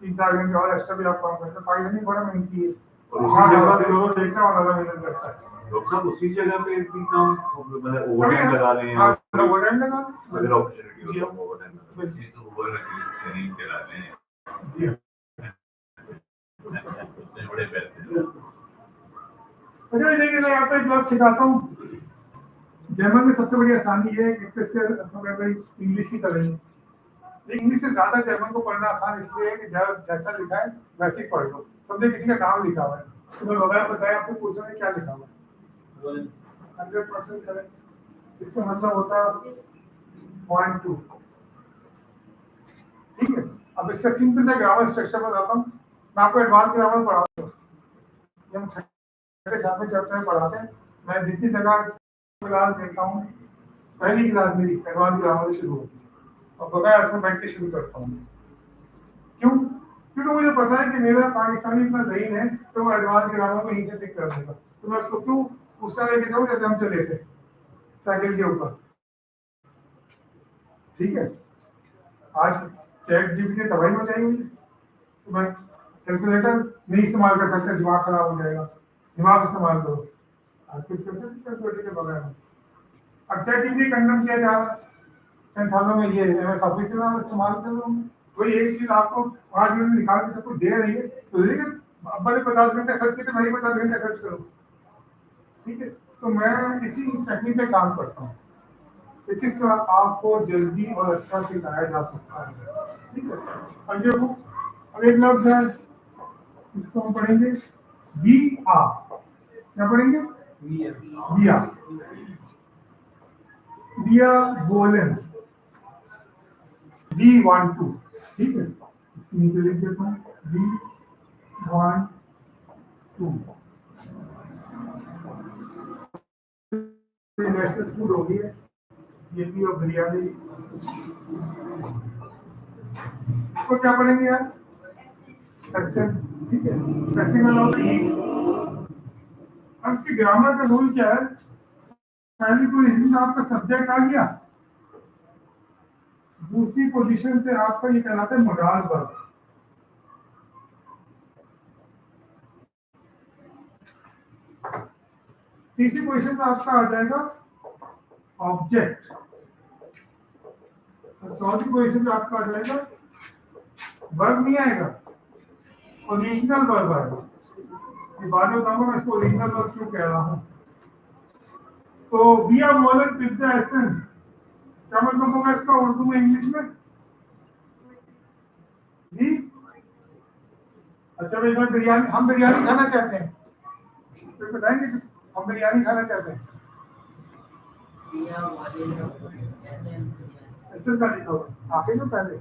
3-4 घंटे और एक्स्ट्रा भी आप काम करते हैं पाकिस्तानी बड़ा मेहनती है और उसी जगह पे देखना और ज़्यादा मेहनत करता है। डॉक्टर साहब उसी जगह पे भी काम मतलब ओवरटाइम लगा रहे हैं हाँ ओवरटाइम लगा अगर अपॉर्चुनिटी जी हो हाँ। तो ओवरटाइम लगा बिल्कुल। ये तो ओवर ट्रेनिंग चलाते हैं जी हाँ। इतने बड़े पैसे। अच्छा देखिए मैं आपको एक बात सिखाता हूँ। जर्मन में सबसे बड़ी आसानी ये है कि इसके इंग्लिश की तरह ही इंग्लिश से ज्यादा जर्मन को पढ़ना आसान इसलिए है कि जैसा लिखा है वैसे ही पढ़ लो। समझे किसी का नाम लिखा हुआ है तो मैं मोबाइल बताया आपसे पूछा है क्या लिखा हुआ है 100% करेक्ट। इसका मतलब होता है 0.2। ठीक है अब इसका सिंपल सा ग्रामर स्ट्रक्चर बताता हूँ। मैं आपको एडवांस ग्रामर पढ़ाता हूँ हम 6वें चैप्टर में पढ़ाते हैं। मैं जितनी जगह क्लास देता हूँ पहली क्लास मेरी एडवांस ग्रामर से शुरू होती है और बगैर ऐसे बैठ के शुरू करता हूँ। क्यों? क्योंकि मुझे पता है कि मेरा पाकिस्तानी इतना ज़हीन है तो वो एडवांस ग्रामों को यहीं से पिक कर देगा। तो मैं उसको क्यों उस तरह लेके जाऊँ जैसे हम चले थे साइकिल के ऊपर। ठीक है, आज चैट जीपीटी ने तबाही मचाई हुई है, तो मैं कैलकुलेटर नहीं इस्तेमाल कर सकता, दिमाग खराब हो जाएगा। दिमाग इस्तेमाल करो, आज कुछ कर सकते कैलकुलेटर के बगैर। अब चैट जीपीटी कंडेम किया जा रहा है, चंद सालों में ये एमएस ऑफिस का इस्तेमाल कर रहा हूँ। कोई एक चीज आपको 5 मिनट में निकाल के सब कुछ दे रही है तो देखिए अब मैंने 50 घंटे खर्च किए तो मैं 50 घंटे खर्च करूँ। ठीक है, तो मैं इसी टेक्निक पे काम करता हूँ कि किस तरह आपको जल्दी और अच्छा सिखाया जा सकता है। ठीक है, अब ये अब एक लफ्ज है, इसको हम पढ़ेंगे वी आर। क्या पढ़ेंगे? वी आर बोलन वी वांट टू। ठीक है, इसके नीचे लिख देता हूँ we want to. National food हो गया ये भी, और बिरयानी। इसको क्या पढ़ेंगे यार? ठीक है, अब इसकी ग्रामर का रूल क्या है? पहली पोजीशन में आपका सब्जेक्ट आ गया, दूसरी पोजीशन पे आपका ये कहलाता है मोडाल वर्ब। तीसरी पोजीशन में आपका आ जाएगा ऑब्जेक्ट, और चौथी पोजीशन में आपका आ जाएगा वर्ब नहीं आएगा, ओरिजिनल वर्ब आएगा। ये बाद में बताऊंगा मैं इसको ओरिजिनल वर्ब क्यों कह रहा हूं। तो we are molten with the essence, क्या मतलब होगा इसका उर्दू में, इंग्लिश में? जी अच्छा भाई, मैं बिरयानी, हम बिरयानी खाना चाहते हैं, तो बताएंगे कि हम बिरयानी खाना चाहते हैं। ऐसे का लिखा हुआ आखिर में पहले,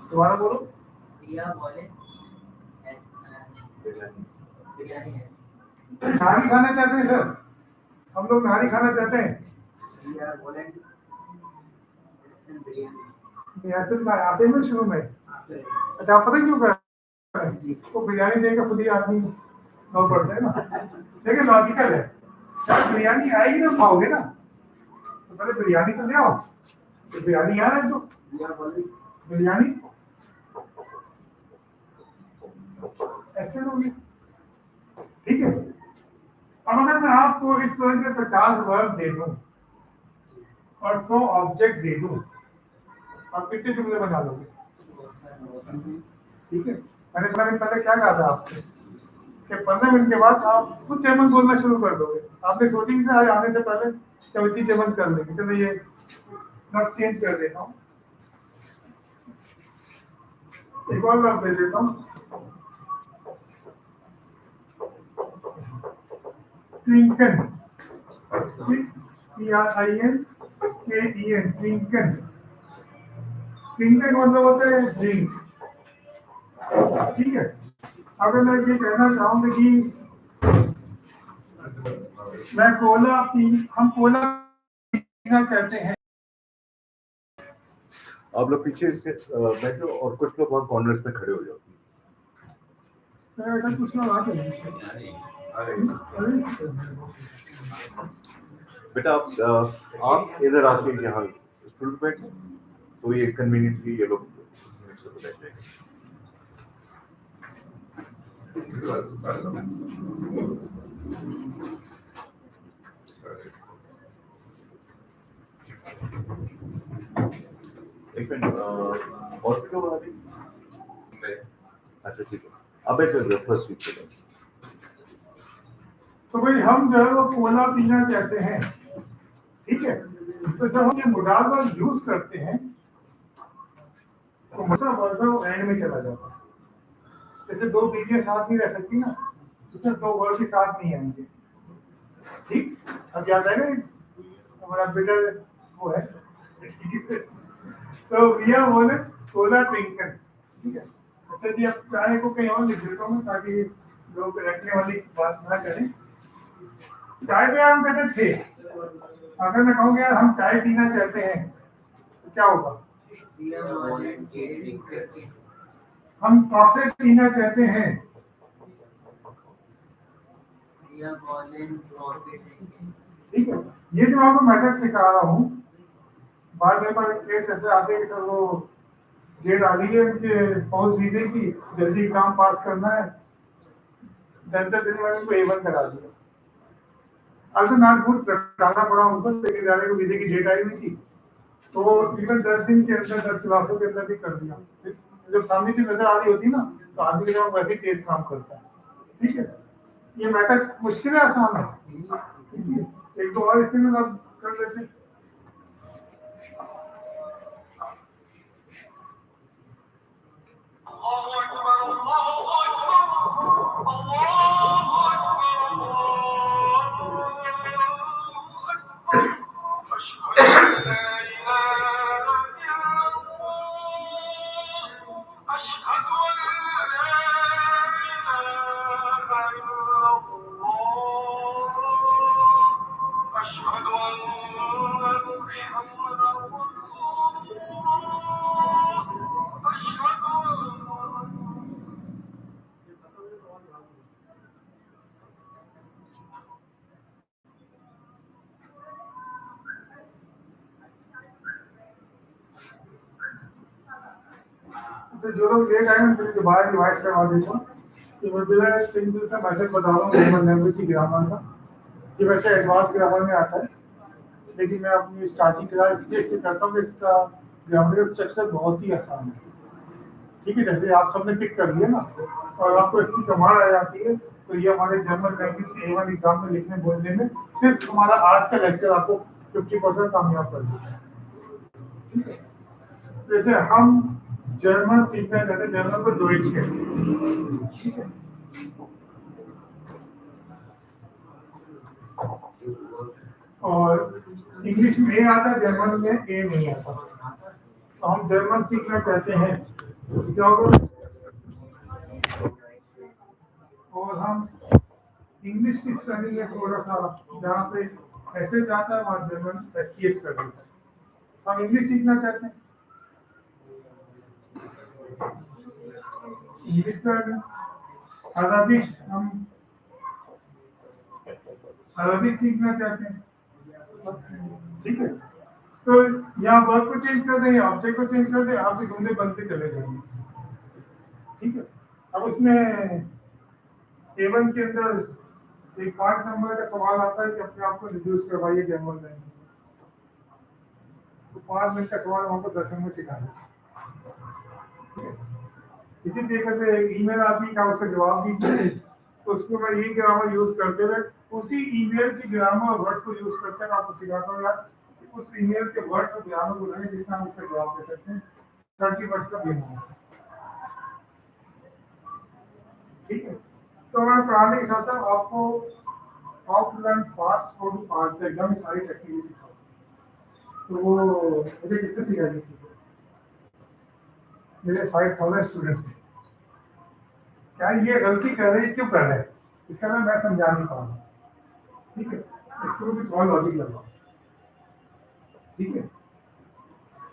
दोबारा बोलो। नारी खाना चाहते हैं सर, हम लोग नारी खाना चाहते हैं। आते में शुरू में। अच्छा, आप पता क्यों कर रहे हैं? तो बिरयानी देकर खुद ही आदमी नौ पड़ते हैं ना। देखिए लॉजिकल है, जब बिरयानी आएगी तो खाओगे ना, तो पहले बिरयानी तो ले आओ। तो बिरयानी आ रहा है तो बिरयानी ऐसे होगी। ठीक है, अब अगर मैं आपको इस तरह के 50 वर्ब दे दूं और 100 ऑब्जेक्ट दे दूं, आप कितने जुमले बना लोगे? ठीक है, मैंने 15 मिनट पहले क्या कहा था आपसे कि 15 मिनट के बाद आप कुछ जर्मन बोलना शुरू कर दोगे। आपने सोचेंगे कि आज आने से पहले क्या इतनी जर्मन कर लेंगे। चलो ये लफ्ज चेंज कर देता हूँ, एक और लफ्ज दे देता हूँ, ट्विंकल, TRINKEN, ट्विंकल। ट्विंकल मतलब होता है ड्रिंक। ठीक है, अगर मैं ये कहना चाहूंगा कि मैं कोला पी, हम कोला पीना चाहते हैं। आप लोग पीछे से बैठो और कुछ लोग वहाँ कॉर्नर्स में खड़े हो जाओ। ऐसा कुछ ना बात है बेटा आप इधर आके यहाँ स्टूल पे बैठो, तो ये कन्वीनियंटली ये लोग बैठ जाएंगे। एक मिनट, और क्यों बना दी? अच्छा ठीक है, अब बैठो फर्स्ट वीक पे। तो भाई हम जो है वो कोला पीना चाहते हैं। ठीक है, तो जब हम ये मोडाल वर्ब यूज करते हैं तो मसला वर्ब वो एंड में चला जाता है। जैसे दो बीवियां साथ नहीं रह सकती ना, उसमें दो वर्ब भी साथ नहीं आएंगे। ठीक, अब याद आएगा हमारा बेटा वो है। तो भैया बोले कोला ट्विंकल। ठीक है, अच्छा जी, अब चाय को कहीं और लिख देता हूँ ताकि लोग रखने वाली बात ना करें। चाय पे हम कहते थे, अगर मैं कहूँ यार हम चाय पीना चाहते हैं तो क्या होगा? We are volunteering. हम कॉफी पीना चाहते हैं We are volunteering. ठीक है। ये जो आपको मेथड सिखा रहा हूँ, बाद में पर केस ऐसे आते हैं कि सर वो डेट आ गई है उनके स्पाउस वीजे की, जल्दी एग्जाम पास करना है, 10 दिन में उनको A1 करा दिया। अब तो नॉट गुड कराना पड़ा उनको, लेकिन जाने को वीजे की डेट आई हुई थी तो इवन 10 दिन के अंदर 10 क्लासों के अंदर भी कर दिया। जब सामने से नजर आ रही होती ना तो आदमी के दिमाग वैसे तेज काम करता है। ठीक है, ये मेथड मुश्किल है आसान है? एक दो और इसके अंदर आप कर लेते हैं। तो जो लोग लेट आए उनके लिए दोबारा रिवाइज करवा देता हूँ कि मैं बिना सिंपल सा मैसेज बता रहा हूँ ह्यूमन लैंग्वेज की ग्रामर का, कि वैसे एडवांस ग्रामर में आता है, लेकिन मैं अपनी स्टार्टिंग क्लास इससे करता हूँ कि इसका ग्रामर का स्ट्रक्चर बहुत ही आसान है। ठीक है, जैसे आप सबने पिक कर लिया ना और आपको इसकी कमांड आ जाती है, तो ये हमारे जर्मन लैंग्वेज के A1 एग्जाम में लिखने बोलने में सिर्फ हमारा आज का लेक्चर आपको 50% कामयाब कर देता है। ठीक है, जैसे हम जर्मन सीखना चाहते हैं, जर्मन को डोइच कहते हैं। ठीक है, और इंग्लिश में ए आता है, जर्मन में ए नहीं आता। तो हम जर्मन सीखना चाहते हैं तो क्या होगा? और हम इंग्लिश की स्पेलिंग में थोड़ा सा जहाँ पे ऐसे जाता है वहाँ जर्मन SCH कर देता है। हम इंग्लिश सीखना चाहते हैं, इंग्लिश कर, अरबिक हम अरबिक सीखना चाहते हैं। ठीक है, तो यहाँ वर्ब को चेंज कर दें, ऑब्जेक्ट को चेंज कर दें, आपके जुमले बनते चले जाएंगे। ठीक है, अब उसमें A1 के अंदर एक 5 नंबर का सवाल आता है कि अपने आप को रिड्यूस करवाइए जर्मन लैंग्वेज। तो 5 मिनट का सवाल हमको 10 मिनट में सिखा दें। इसी तरीके से ईमेल आती का उसका जवाब दीजिए, तो उसको मैं यही ग्रामर यूज करते हुए उसी ईमेल की ग्रामर वर्ड्स को यूज करते हुए आपको सिखाता हूँ यार, उस ईमेल के वर्ड्स और ग्रामर को लगे जिससे हम उसका जवाब दे सकते हैं। 30 वर्ड्स का गेम है। ठीक है, तो मैं पढ़ाने के साथ साथ आपको how to learn fast, how to pass the exam, सारी टेक्निक सिखाऊं। तो वो मुझे किसने सिखाई थी? मेरे 5000 स्टूडेंट थे। क्या ये गलती कर रहे हैं, क्यों कर रहे हैं, इसका मैं समझा नहीं पा रहा। ठीक है, इसको भी थोड़ा लॉजिक लगाओ। ठीक है,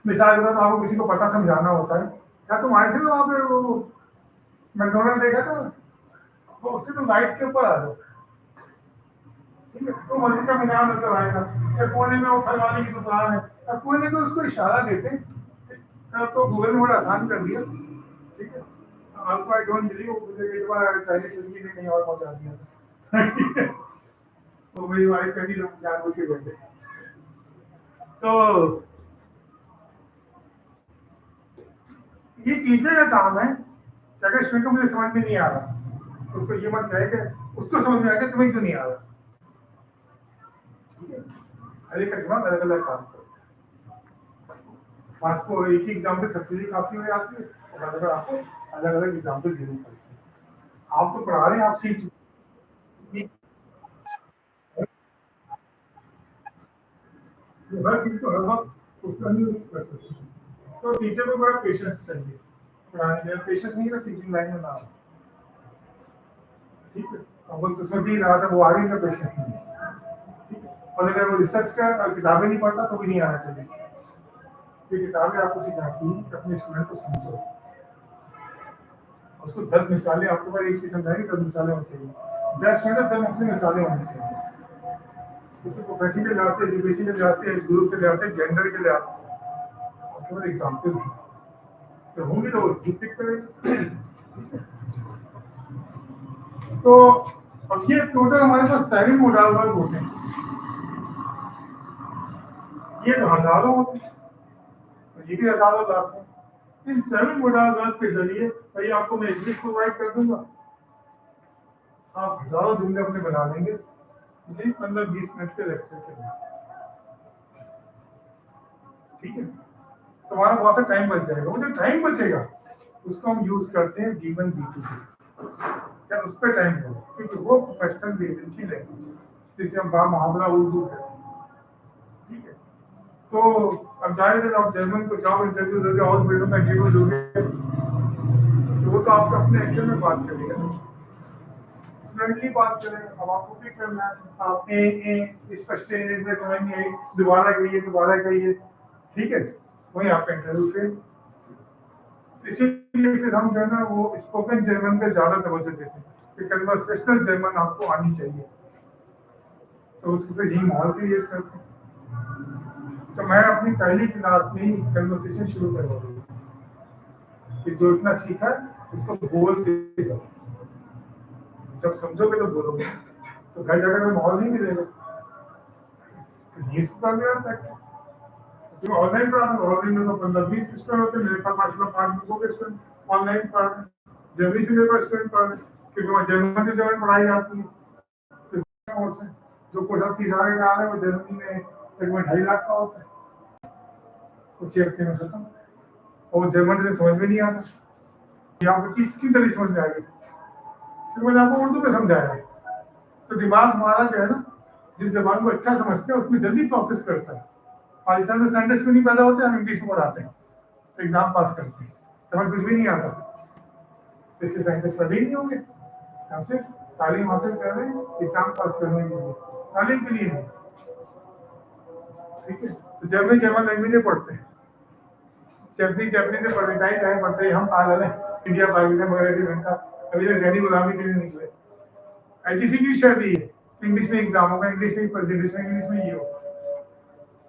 मिसाल के तौर पर आपको किसी को पता समझाना होता है, क्या तुम आए थे ना वहाँ पे वो मैकडोनल्ड देखा था, तो उससे तुम राइट के ऊपर आ जाओ। ठीक है, तो मस्जिद का मीनार नजर आएगा, या कोने में वो फल वाले की दुकान है, या कोने में उसको इशारा देते तो गूगल ने बड़ा आसान कर दिया। ठीक है, आपको आई डोंट बिलीव, मुझे कई बार चाइनीज चीज ने कहीं और पहुंचा दिया था। ठीक है, तो मेरी वाइफ कभी लोग जानबूझ के बैठे। तो ये टीचर का काम है कि अगर स्टूडेंट को मुझे समझ में नहीं आ रहा तो उसको ये मत कहे कि उसको समझ में आ गया, तुम्हें क्यों नहीं आ रहा। ठीक है, हर एक का दिमाग अलग अलग काम करता है। आपको एक ही एग्जाम्पल सबसे काफी हो जाती है, और अगर आपको अलग अलग एग्जाम्पल देनी पड़ती है। आप तो पढ़ा रहे हैं, आप सीख चुके, हर चीज को हर वक्त उसका नहीं कर सकते। तो टीचर को बड़ा पेशेंस चाहिए पढ़ाने में, पेशेंस नहीं है टीचिंग लाइन में ना। ठीक है, अब वो उसमें भी रहा था, वो आगे का पेशेंस नहीं है। ठीक है, और अगर वो रिसर्च का किताबें नहीं पढ़ता तो भी नहीं आना चाहिए। ये किताबें आपको सिखाती हैं कि अपने स्टूडेंट को समझो, उसको 10 मिसालें, आपके पास एक चीज समझाएंगे 10 मिसालें होनी चाहिए, 10 स्टूडेंट 10 मुख्तलिफ मिसालें होनी चाहिए, उसको प्रोफेशन के लिहाज से, एजुकेशन के लिहाज से, एज ग्रुप के लिहाज से, जेंडर के लिहाज से आपके पास एग्जाम्पल्स हैं, तो होंगे तो पिक करेंगे। तो अब ये टोटल हमारे पास 7 मोडाल वर्क होते हैं, ये तो हजारों होते हैं, ये भी हजारों लाख हैं। इन 7 मोडाल वर्क के जरिए भाई आपको मैं इंग्लिश प्रोवाइड कर दूंगा, आप हजारों जुमले अपने बना लेंगे जी 15-20 मिनट के लेक्चर के लिए, ठीक है। तो हमारा बहुत सा टाइम बच जाएगा, वो जो टाइम बचेगा उसको हम यूज करते हैं गिवन B2C, या उस पर टाइम देगा, क्योंकि वो प्रोफेशनल लेवल की लैंग्वेज है जिसे हम बामुहावरा उर्दू कहते हैं, ठीक है। तो अब जाहिर है आप जर्मन को जॉब इंटरव्यू दोगे और बिल्डों का इंटरव्यू दोगे तो वो तो आपसे अपने एक्शन में बात करेगा, फ्रेंडली बात करेगा। अब आपको क्या करना है, आप इस फर्स्ट में समझ नहीं आई, दोबारा कहिए, ठीक है, वही आपका इंटरव्यू फेल। इसीलिए फिर हम जो है ना वो स्पोकन जर्मन पे ज्यादा तवज्जो देते हैं कि कन्वर्सेशनल जर्मन आपको आनी चाहिए, तो उसको फिर यही माहौल क्रिएट करते हैं। तो मैं अपनी पहली क्लास में ही कन्वर्सेशन शुरू करवा दूंगा कि जो इतना सीखा है उसको बोल के जाओ, जब समझोगे तो बोलोगे, तो घर जाकर में माहौल नहीं मिलेगा, तो ये इसको कर लिया प्रैक्टिस। जो ऑनलाइन पढ़ा था, ऑनलाइन में तो 15-20 स्टूडेंट होते, मेरे पास माशाल्लाह 5 स्टूडेंट ऑनलाइन पढ़ रहे हैं, जर्मनी से मेरे पास स्टूडेंट पढ़ रहे हैं, क्योंकि वहाँ जर्मन पढ़ाई जाती है, तो कोर्स है, जो कोर्स आप 30 हजार का आ रहा है वो जर्मनी में तकरीबन 2.5 लाख का होता है, तो 6 हफ्ते में खत्म, और जर्मन से समझ में नहीं आता, ये आपको चीज किस तरह समझ में आएगी, क्योंकि मैंने आपको उर्दू में समझाया है। तो दिमाग हमारा जो है ना, जिस जबान को अच्छा समझते हैं उसमें जल्दी प्रोसेस करता है। पाकिस्तान में साइंटिस्ट भी नहीं पैदा होते, हम इंग्लिश में पढ़ाते हैं तो एग्जाम पास करते हैं, समझ कुछ भी नहीं आता, तो इसलिए साइंटिस्ट पैदा ही नहीं होंगे। हम सिर्फ तालीम हासिल कर रहे हैं एग्जाम पास करने के लिए, तालीम के लिए नहीं, ठीक है। तो जर्मन लैंग्वेजें पढ़ते हैं, जैपनीज से पढ़ते, चाहे पढ़ते हैं, हम पागल है, इंडिया पाकिस्तान वगैरह श्रीलंका अभी तक जैनी गुलामी से नहीं निकले। IGC की शर्त ही है, इंग्लिश में एग्जाम होगा, इंग्लिश में प्रेजेंटेशन, इंग्लिश में ये होगा,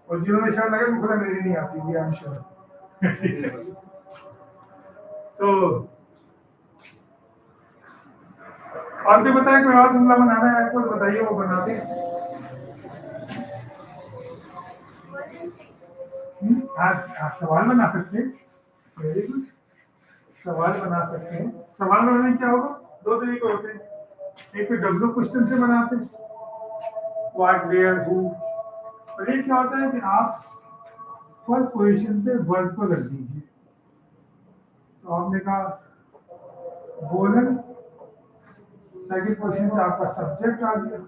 और जिन्होंने शर्त लगा मुझे अंग्रेजी नहीं आती, ये आई एम श्योर। तो और भी बताए, कोई और जुमला बनाना है आपको बताइए, वो बनाते हैं। आप सवाल बना सकते हैं, वेरी गुड, सवाल बना सकते हैं। सवाल बनाने क्या होगा, 2 तरीके होते हैं, एक तो W क्वेश्चन से बनाते हैं, व्हाट, वेयर, हु, और एक क्या होता है कि आप फर्स्ट पोजीशन पे वर्ब को रख दीजिए। तो आपने कहा बोलन, सेकंड पोजीशन पे आपका सब्जेक्ट आ गया,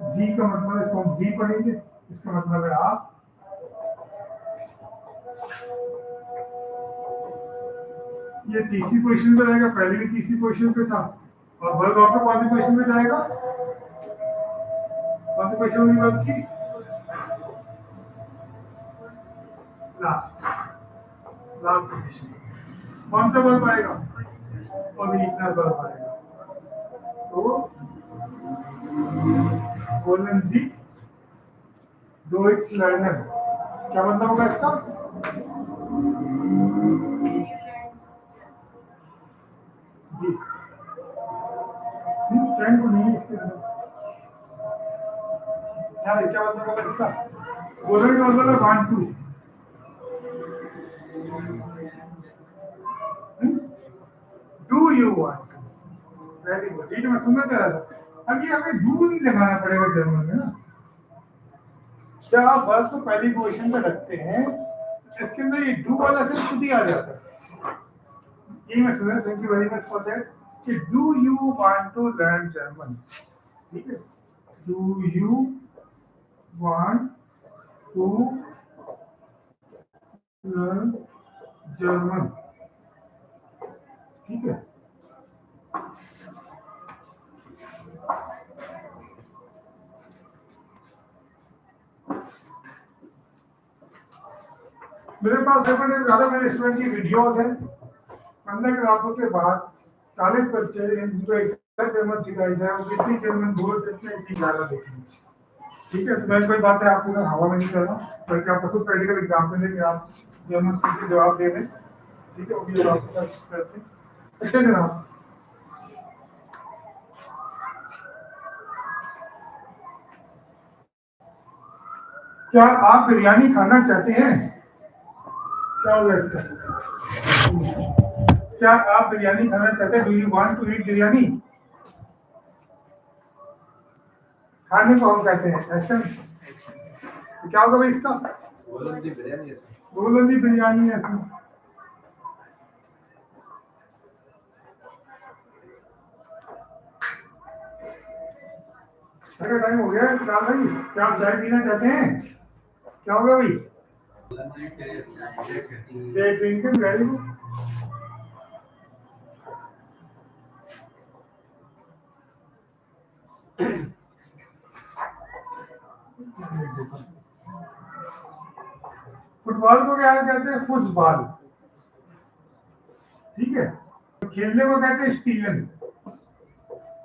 जी का मतलब इसको हम जी पढ़ेंगे, इसका मतलब है आप, ये तीसरी पोजीशन पे रहेगा, पहले भी तीसरी पोजीशन पे था, और वर्ब आपका कौन सी पोजीशन पे जाएगा, कौन सी पोजीशन होगी वर्ब की, लास्ट पोजीशन। कौन सा वर्ब आएगा, ओरिजिनल वर्ब आएगा। तो बोलन जी डू इट्स लर्नर, क्या मतलब होगा इसका, जी ट्रेंड को नहीं, इसके अंदर क्या मतलब होगा इसका, बोलन का मतलब है want to, do you want to, very good, ये मैं सुनना चाह रहा था। अब ये हमें डू नहीं लगाना पड़ेगा जर्मन में ना, जब आप वर्ब को पहली पोजीशन पे रखते हैं इसके अंदर ये डू वाला सिर्फ खुद ही आ जाता है। ये मैं सुना, thank you very much for that, कि do you want to learn German, ठीक है, do you want to learn German, ठीक है। मेरे पास पेपर ज्यादा मेरे स्टूडेंट की वीडियोस हैं 15 क्लासों के बाद 40 बच्चे जिनको एक जर्मन सिखाई जाए वो कितनी जर्मन बोल सकते हैं इसकी ज्यादा देखेंगे। ठीक है, तो मैं कोई बात है आपको ना हवा में नहीं कर रहा हूँ, बल्कि आपको खुद प्रैक्टिकल एग्जाम्पल है कि आप जर्मन सीख के जवाब दे दें। ठीक है, वो भी आपके साथ करते हैं। अच्छा जनाब, क्या आप बिरयानी खाना चाहते हैं? क्या होगा इसका? क्या आप बिरयानी खाना चाहते हैं? Do you want to eat biryani? खाने को हम कहते हैं ऐसा नहीं। तो क्या होगा भाई इसका? गोलंदी बिरयानी ऐसी। अरे टाइम हो गया फिलहाल भाई, क्या आप चाय पीना चाहते हैं? क्या होगा भाई? Drinking very good. फुटबॉल को क्या कहते हैं? फुटबॉल। ठीक है, तो खेलने को कहते हैं स्टीलन।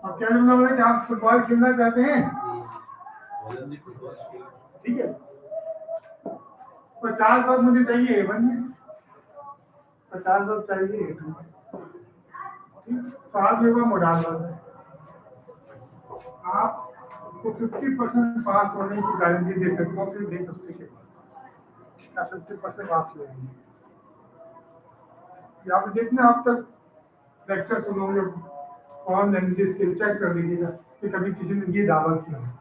अब क्या मतलब है कि आप फुटबॉल खेलना चाहते हैं? ठीक है, 50 लोग मुझे चाहिए A1 में, 50 लोग चाहिए A2 में। ठीक, 7 लोगों का मोडाल बात है। आपको 50% पास होने की गारंटी दे सकता हूँ सिर्फ 1 हफ्ते के बाद। या 50% पास ले आएंगे। या आप जितने आप तक लेक्चर सुनोगे ऑन लैंग्वेजेस के चेक कर लीजिएगा कि कभी किसी ने ये दावा किया है।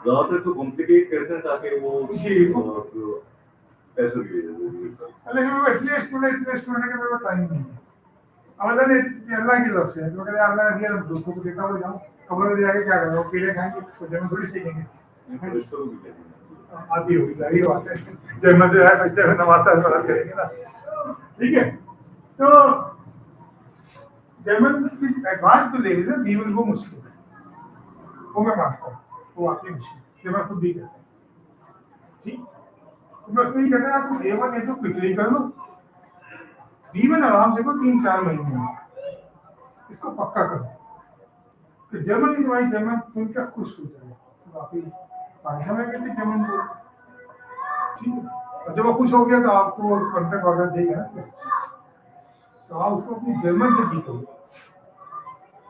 ज्यादातर तो कॉम्प्लिकेट करते हैं ताकि वो जी। पैसों के लिए। लेकिन वो इतने स्टूडेंट के मेरे टाइम नहीं है। अल्लाह ने अल्लाह की तरफ से है, तो कहते हैं अल्लाह ने दिया तो दोस्तों को देता हुआ जाओ, कब्र में जाके क्या करो, कीड़े खाएंगे तो जन्म थोड़ी सीखेंगे। आती होगी, जाहिर बात है, जन्म से है बचते हुए नमाज अदा करेंगे ना। ठीक है, तो जर्मन की एडवांस जो लेवल है B1 वो मुश्किल है, वो मैं मानता हूँ, वो वाकई मुश्किल है, जो मैं खुद भी कहता हूँ। ठीक, तो मैं उसमें ही कहता है आपको A1 A2 क्विकली कर लो, B1 आराम से को 3-4 महीने में इसको पक्का करो कि जर्मन की भाई जर्मन सुन के खुश हो जाए, तो वाकई भाषा में कहते जर्मन बोल। ठीक है, और जब वो खुश हो गया तो आपको कॉन्ट्रैक्ट ऑर्डर देगा ना, तो आप उसको अपनी जर्मन से जीतोगे।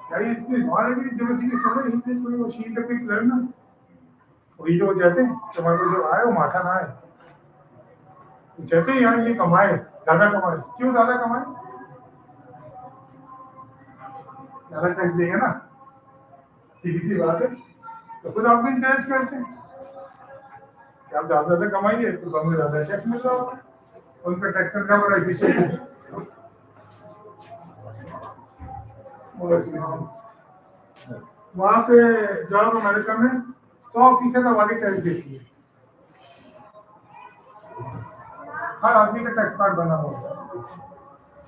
क्या ये इसमें बात है कि जर्मन सीखने समय इससे कोई वो शी से कोई लड़ना, वही जो चाहते हैं तुम्हारे को जो आए वो माठा ना आए, वो चाहते हैं यहाँ ये कमाए, ज्यादा कमाए। क्यों ज्यादा कमाए? ज्यादा टैक्स देगा ना, सीधी सी बात है। तो खुद आपको इंकरेज करते हैं कि आप ज्यादा कमाइए तो हमें ज्यादा टैक्स मिल रहा होगा, उनका टैक्स का बड़ा एफिशिएंट है। वहाँ पे जॉब अमेरिका में 100% आबादी टैक्स देती है, हर आदमी का टैक्स कार्ड बना हुआ है।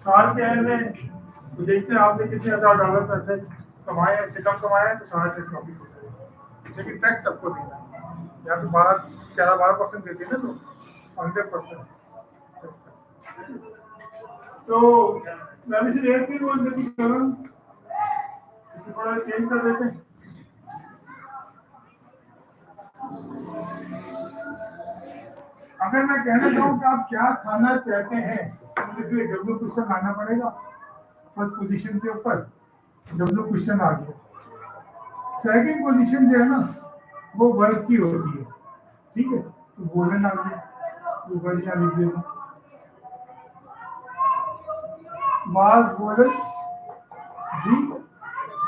साल के एंड में तो देखते हैं आपने कितने $1000 पैसे कमाए, इससे कम कमाए तो सारा टैक्स वापिस हो जाएगा, लेकिन टैक्स सबको देना है। या तो 12% देते हैं ना, तो 100%। तो मैं सिर्फ एक ही बोल देती हूँ, इसको थोड़ा चेंज कर देते हैं। अगर मैं कहना चाहूँ कि आप क्या खाना चाहते हैं, तो इसलिए W क्वेश्चन आना पड़ेगा फर्स्ट पोजीशन के ऊपर, W क्वेश्चन आ गया। सेकंड पोजीशन जो है ना वो वर्क की होती है। ठीक है, तो बोलने आ गया, तो वर्क क्या लिखिएगा, वाज बोले जी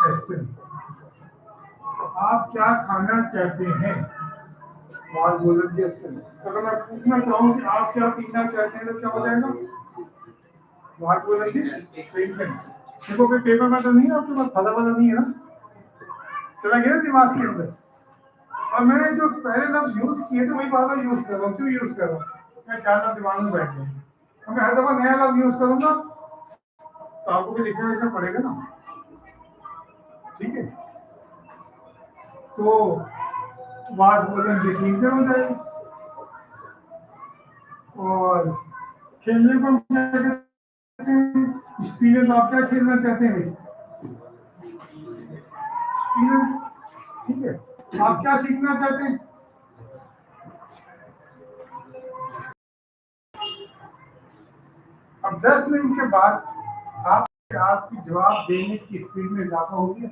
एसन। आप क्या खाना चाहते हैं, वाज बोले जी एसन। तो अगर मैं पूछना चाहूँ कि आप क्या पीना चाहते हैं तो क्या हो जाएगा, वाज बोले जी ड्रिंकिंग। देखो कोई पेपर में तो नहीं है आपके पास, फला वाला नहीं है ना, चला गया दिमाग के अंदर। और मैंने जो पहले लफ्ज यूज किए थे वही बार बार यूज कर रहा हूँ। क्यों यूज कर रहा हूँ? मैं 4 लफ्ज दिमाग में बैठ जाएंगे, और मैं हर दफा नया लफ्ज यूज करूंगा तो आपको भी लिखना पड़ेगा ना। ठीक है, तो बात बोलेंगे ठीक हो जाएगी। खेलने को हम क्या कहते हैं? एक्सपीरियंस। आप क्या खेलना चाहते हैं भाई? एक्सपीरियंस, ठीक है। आप क्या सीखना चाहते हैं? अब 10 मिनट के बाद आप आपकी जवाब देने की स्पीड में इजाफा हो गया।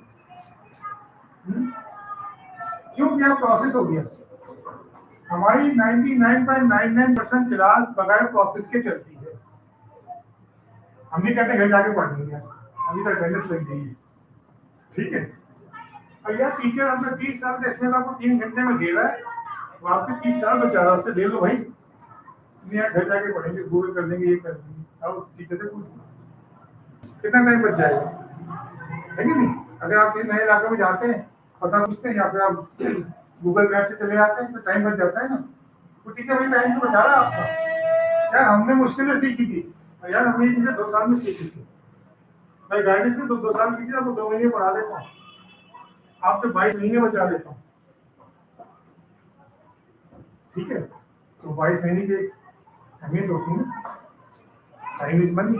क्यों क्या प्रोसेस हो गया? हमारी 99.99% क्लास बगैर प्रोसेस के चलती है। हम नहीं कहते घर जाके पढ़ लेंगे, अभी तक अटेंडेंस लग गई है, ठीक है। और यार टीचर हमसे 30 साल का एक्सपीरियंस आपको 3 घंटे में दे रहा है, वो आपके 30 साल बचा रहा है, उससे ले लो भाई। नहीं यार घर जाके पढ़ेंगे, गूगल कर लेंगे, ये कर लेंगे। अब टीचर से पूछ कितना टाइम बच जाएगा, है कि नहीं? अगर आप किसी नए इलाके में जाते हैं, पता पूछते हैं, या फिर आप गूगल मैप से चले जाते हैं, तो टाइम बच जाता है ना। वो टीचर वही टाइम तो बचा रहा है आपका। यार हमने मुश्किलें सीखी थी, और यार हमने ये चीजें 2 साल में सीखी थी। मैं गाइडेंस से 2 साल की चीज आपको 2 महीने पढ़ा देता हूँ, आपके 22 महीने बचा देता हूँ, ठीक है। तो 22 महीने की अहमियत होती है ना, टाइम इज मनी,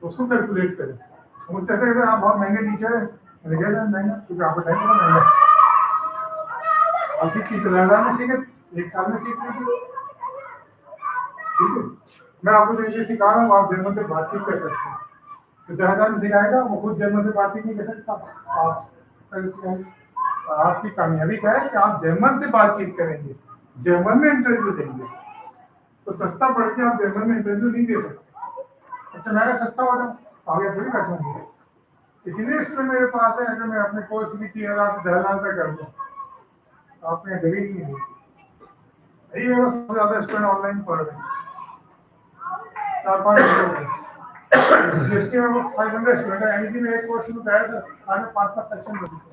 तो उसको कैलकुलेट करें। मुझसे ऐसा कहते हैं आप बहुत महंगे टीचर है, मैंने कहा महंगा क्योंकि आपका टाइम बहुत महंगा है। ऐसी चीज 10,000 में सीखे, 1 साल में सीख लीजिए, ठीक है। मैं आपको जो चीज सिखा रहा हूँ, आप जर्मन से बातचीत कर सकते हैं। तो 10,000 में सिखाएगा, वो खुद जर्मन से बातचीत नहीं कर सकता, आप कैसे सिखाएंगे? आपकी कामयाबी क्या है कि आप जर्मन से बातचीत करेंगे, जर्मन में इंटरव्यू देंगे। तो सस्ता पढ़ के आप जर्मन में इंटरव्यू नहीं दे सकते। अच्छा मैं सस्ता हो जाऊँ, आगे थोड़ी बैठूंगी। इतने स्टूडेंट मेरे पास है, अगर मैं अपने कोर्स की 3,000 से 10,000 तक कर दूँ, तो आपने जगह ही नहीं मिलेगी। यही मेरा सबसे ज्यादा स्टूडेंट ऑनलाइन पढ़ रहे हैं, 4-5 यूनिवर्सिटी में वो 500 स्टूडेंट है, एनईटी में एक कोर्स में तैयार था, आगे 5 सेक्शन बचे थे।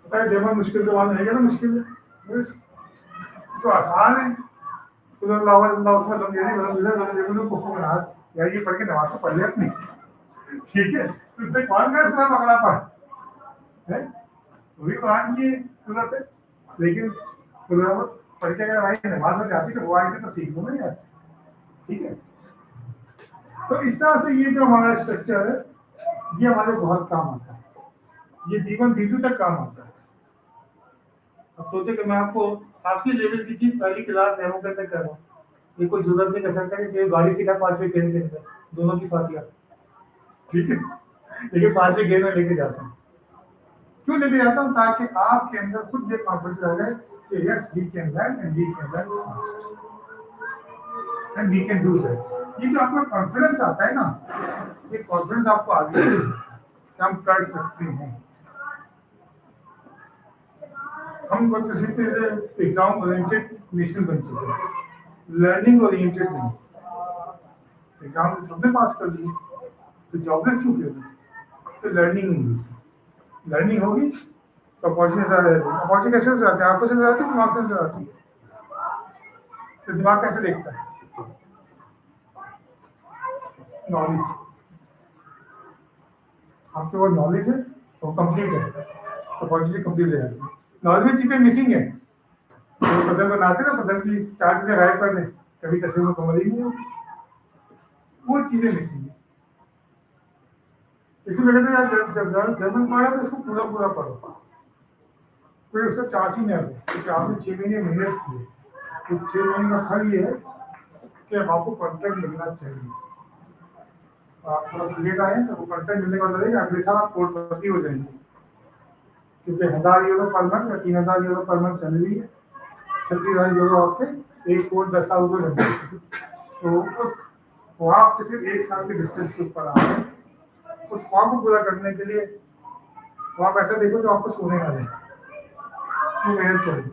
तो जर्मन मुश्किल तो वाला है ना, मुश्किल है जो आसान है, तो लावल लावल में लंबी नहीं को बना यार, ये पढ़ के नमाज तो पढ़ ले अपनी, ठीक है। तुमसे कौन कर सुना पकड़ा पढ़ है, वही कुरान की सूरत है, लेकिन पढ़ के अगर भाई नमाज हो जाती तो वो आएगी तो सीख लो ना यार, ठीक है। तो इस तरह से ये जो हमारा स्ट्रक्चर है, ये हमारे बहुत काम आता है, ये D1 D2 तक काम आता है। अब सोचे कि मैं आपको काफी लेवल की चीज पहली क्लास डेमो करके कर रहा हूँ, ये कोई जरूरत नहीं कर सकता कि गाड़ी सीखा 5वें गेयर के अंदर दोनों की फातिया, ठीक है। लेकिन 5वें गेयर में लेके जाता हूँ, क्यों लेके जाता हूँ? ताकि आपके अंदर खुद ये कॉन्फिडेंस आ जाए कि yes we can learn and we can learn fast and we can do that. ये जो आपको कॉन्फिडेंस आता है ना, ये कॉन्फिडेंस आपको आगे हम कर सकते हैं। हम एग्जाम ओरिएंटेड नेशन बन चुके हैं, लर्निंग ओरिएंटेड नहीं। एग्जाम तो सबने पास कर लिए, तो जॉबलेस क्यों कर लिए? तो लर्निंग नहीं हुई। लर्निंग होगी तो अपॉर्चुनिटी ज़्यादा रहती है। अपॉर्चुनिटी कैसे आती है? आपको से आती है, दिमाग से आती है। तो दिमाग कैसे देखता है? नॉलेज, आपके वो नॉलेज है वो कंप्लीट है, तो अपॉर्चुनिटी कंप्लीट हो जाती है। नॉलेज में चीजें मिसिंग है, तो पजल बनाते ना, पजल की 4 चीजें गायब कर दें, कभी तस्वीर में कमल ही नहीं होगी, वो चीजें मिसिंग है। इसलिए मैं कहते हैं जब जर्मन पढ़ा तो इसको पूरा पूरा पढ़ो, कोई उसका चार्ज ही नहीं आता, क्योंकि आपने 6 महीने मेहनत की है। तो 6 महीने का फल ये है कि अब आपको कॉन्ट्रैक्ट मिलना चाहिए। आप थोड़ा सा लेट आए तो वो कॉन्ट्रैक्ट मिलने का मतलब है कि अगले साल आप करोड़पति हो जाएंगे, क्योंकि 1,000 यूरो पर मंथ या 3,000 यूरो पर मंथ सैलरी है, 36,000 यूरो आपके 1 करोड़ 10 लाख रुपये बन जाएंगे। तो उस ख्वाब से सिर्फ 1 साल के डिस्टेंस के ऊपर आ रहे हैं। उस ख्वाब को पूरा करने के लिए आप ऐसा देखो जो आपको सोने वाले हैं, वो मेहनत चाहिए।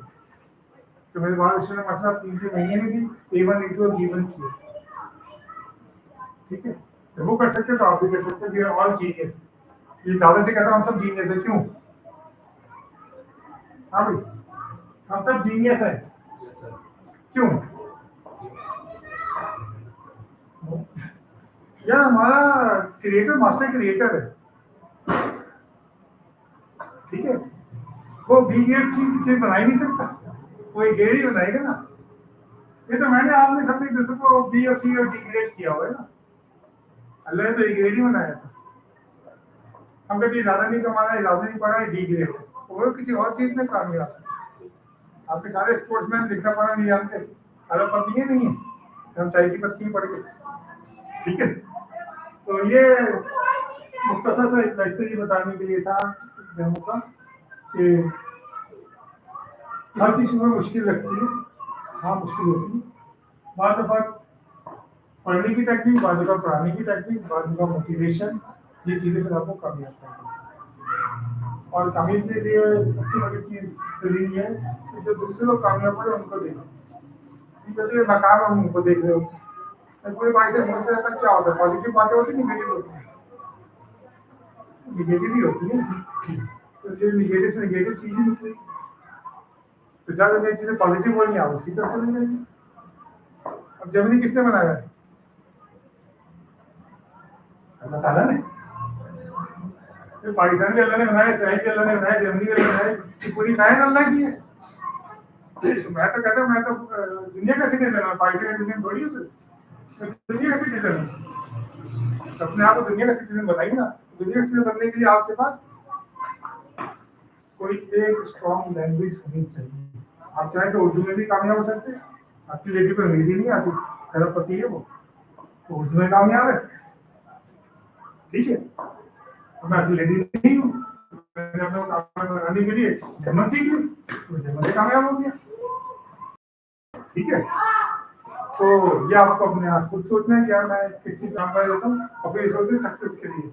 तो मेरे बाल ने मतलब 3 महीने में भी A1 A2 और B1 किए, ठीक है। तो वो कर सकते तो आप भी कर सकते, ऑल जीनियस। ये दादा से कहता हूँ हम सब जीनियस है, क्यों? हाँ भाई, हम सब जीनियस है, क्यों? यार हमारा क्रिएटर मास्टर क्रिएटर है, ठीक है। वो बी गेट चीज बना ही नहीं सकता, वो एक गेट ही बनाएगा ना। ये तो मैंने आपने सबने दूसरों को बी और सी और डी ग्रेड किया हुआ है ना, अल्लाह ने तो ए ग्रेड ही बनाया था। हम कहते ज्यादा नहीं कमाना है, ज्यादा नहीं पढ़ा है, डी ग्रेड है, वो किसी और चीज में कामयाब है। आपके सारे स्पोर्ट्समैन लिखना पढ़ना नहीं जानते, अरबपति नहीं है, हम चाय की पत्ती पढ़ के, ठीक है। तो ये मुख्तसर सा एक लेक्चर ही बताने के लिए था डेमो का कि हर चीज में मुश्किल लगती है, हाँ मुश्किल होती है, बाद दफा पढ़ने की टेक्निक, बाद दफा पढ़ाने की टेक्निक, बाद दफा मोटिवेशन, ये चीजें फिर आपको कामयाब करती। और कामयाबी के लिए सबसे बड़ी चीज जरूरी है कि जो दूसरे लोग कामयाब हो उनको देखो, कहते नाकाम हम उनको देख रहे हो, कोई भाई से समझ रहता क्या होता है, पॉजिटिव बातें होती है, निगेटिव होती है, निगेटिव ही होती है, तो फिर निगेटिव से निगेटिव चीज ही निकलेगी। तो ज्यादा नई चीजें पॉजिटिव बोलनी आप उसकी तरफ चली जाएगी। अब जर्मनी किसने बनाया है? अल्लाह ताला ने। तो पाकिस्तान भी अल्लाह ने बनाया, इसराइल भी अल्लाह ने बनाया, जर्मनी भी अल्लाह ने बनाया, ये पूरी कायन अल्लाह की है। तो मैं तो कहता हूँ मैं तो दुनिया का सिटीजन हूँ, पाकिस्तान का सिटीजन थोड़ी हूँ, मैं दुनिया का सिटीजन हूँ। तो अपने आप को दुनिया का सिटीजन बताइए ना। दुनिया का सिटीजन बनने के लिए आपके पास कोई एक स्ट्रॉन्ग लैंग्वेज होनी चाहिए। आप चाहे तो उर्दू में भी कामयाब हो सकते हैं, आपकी लेडी को अंग्रेजी नहीं आती, खरबपति है वो, तो उर्दू में कामयाब है, ठीक है। तो मैं आपकी लेडी नहीं हूँ, मैंने अपने को कामयाब बनाने के लिए जर्मन सीख ली, तो जर्मन से कामयाब हो गया, ठीक है। तो ये आपको अपने आप खुद सोचना है कि यार मैं किस चीज काम कर देता हूँ, और फिर सोचते सक्सेस के लिए,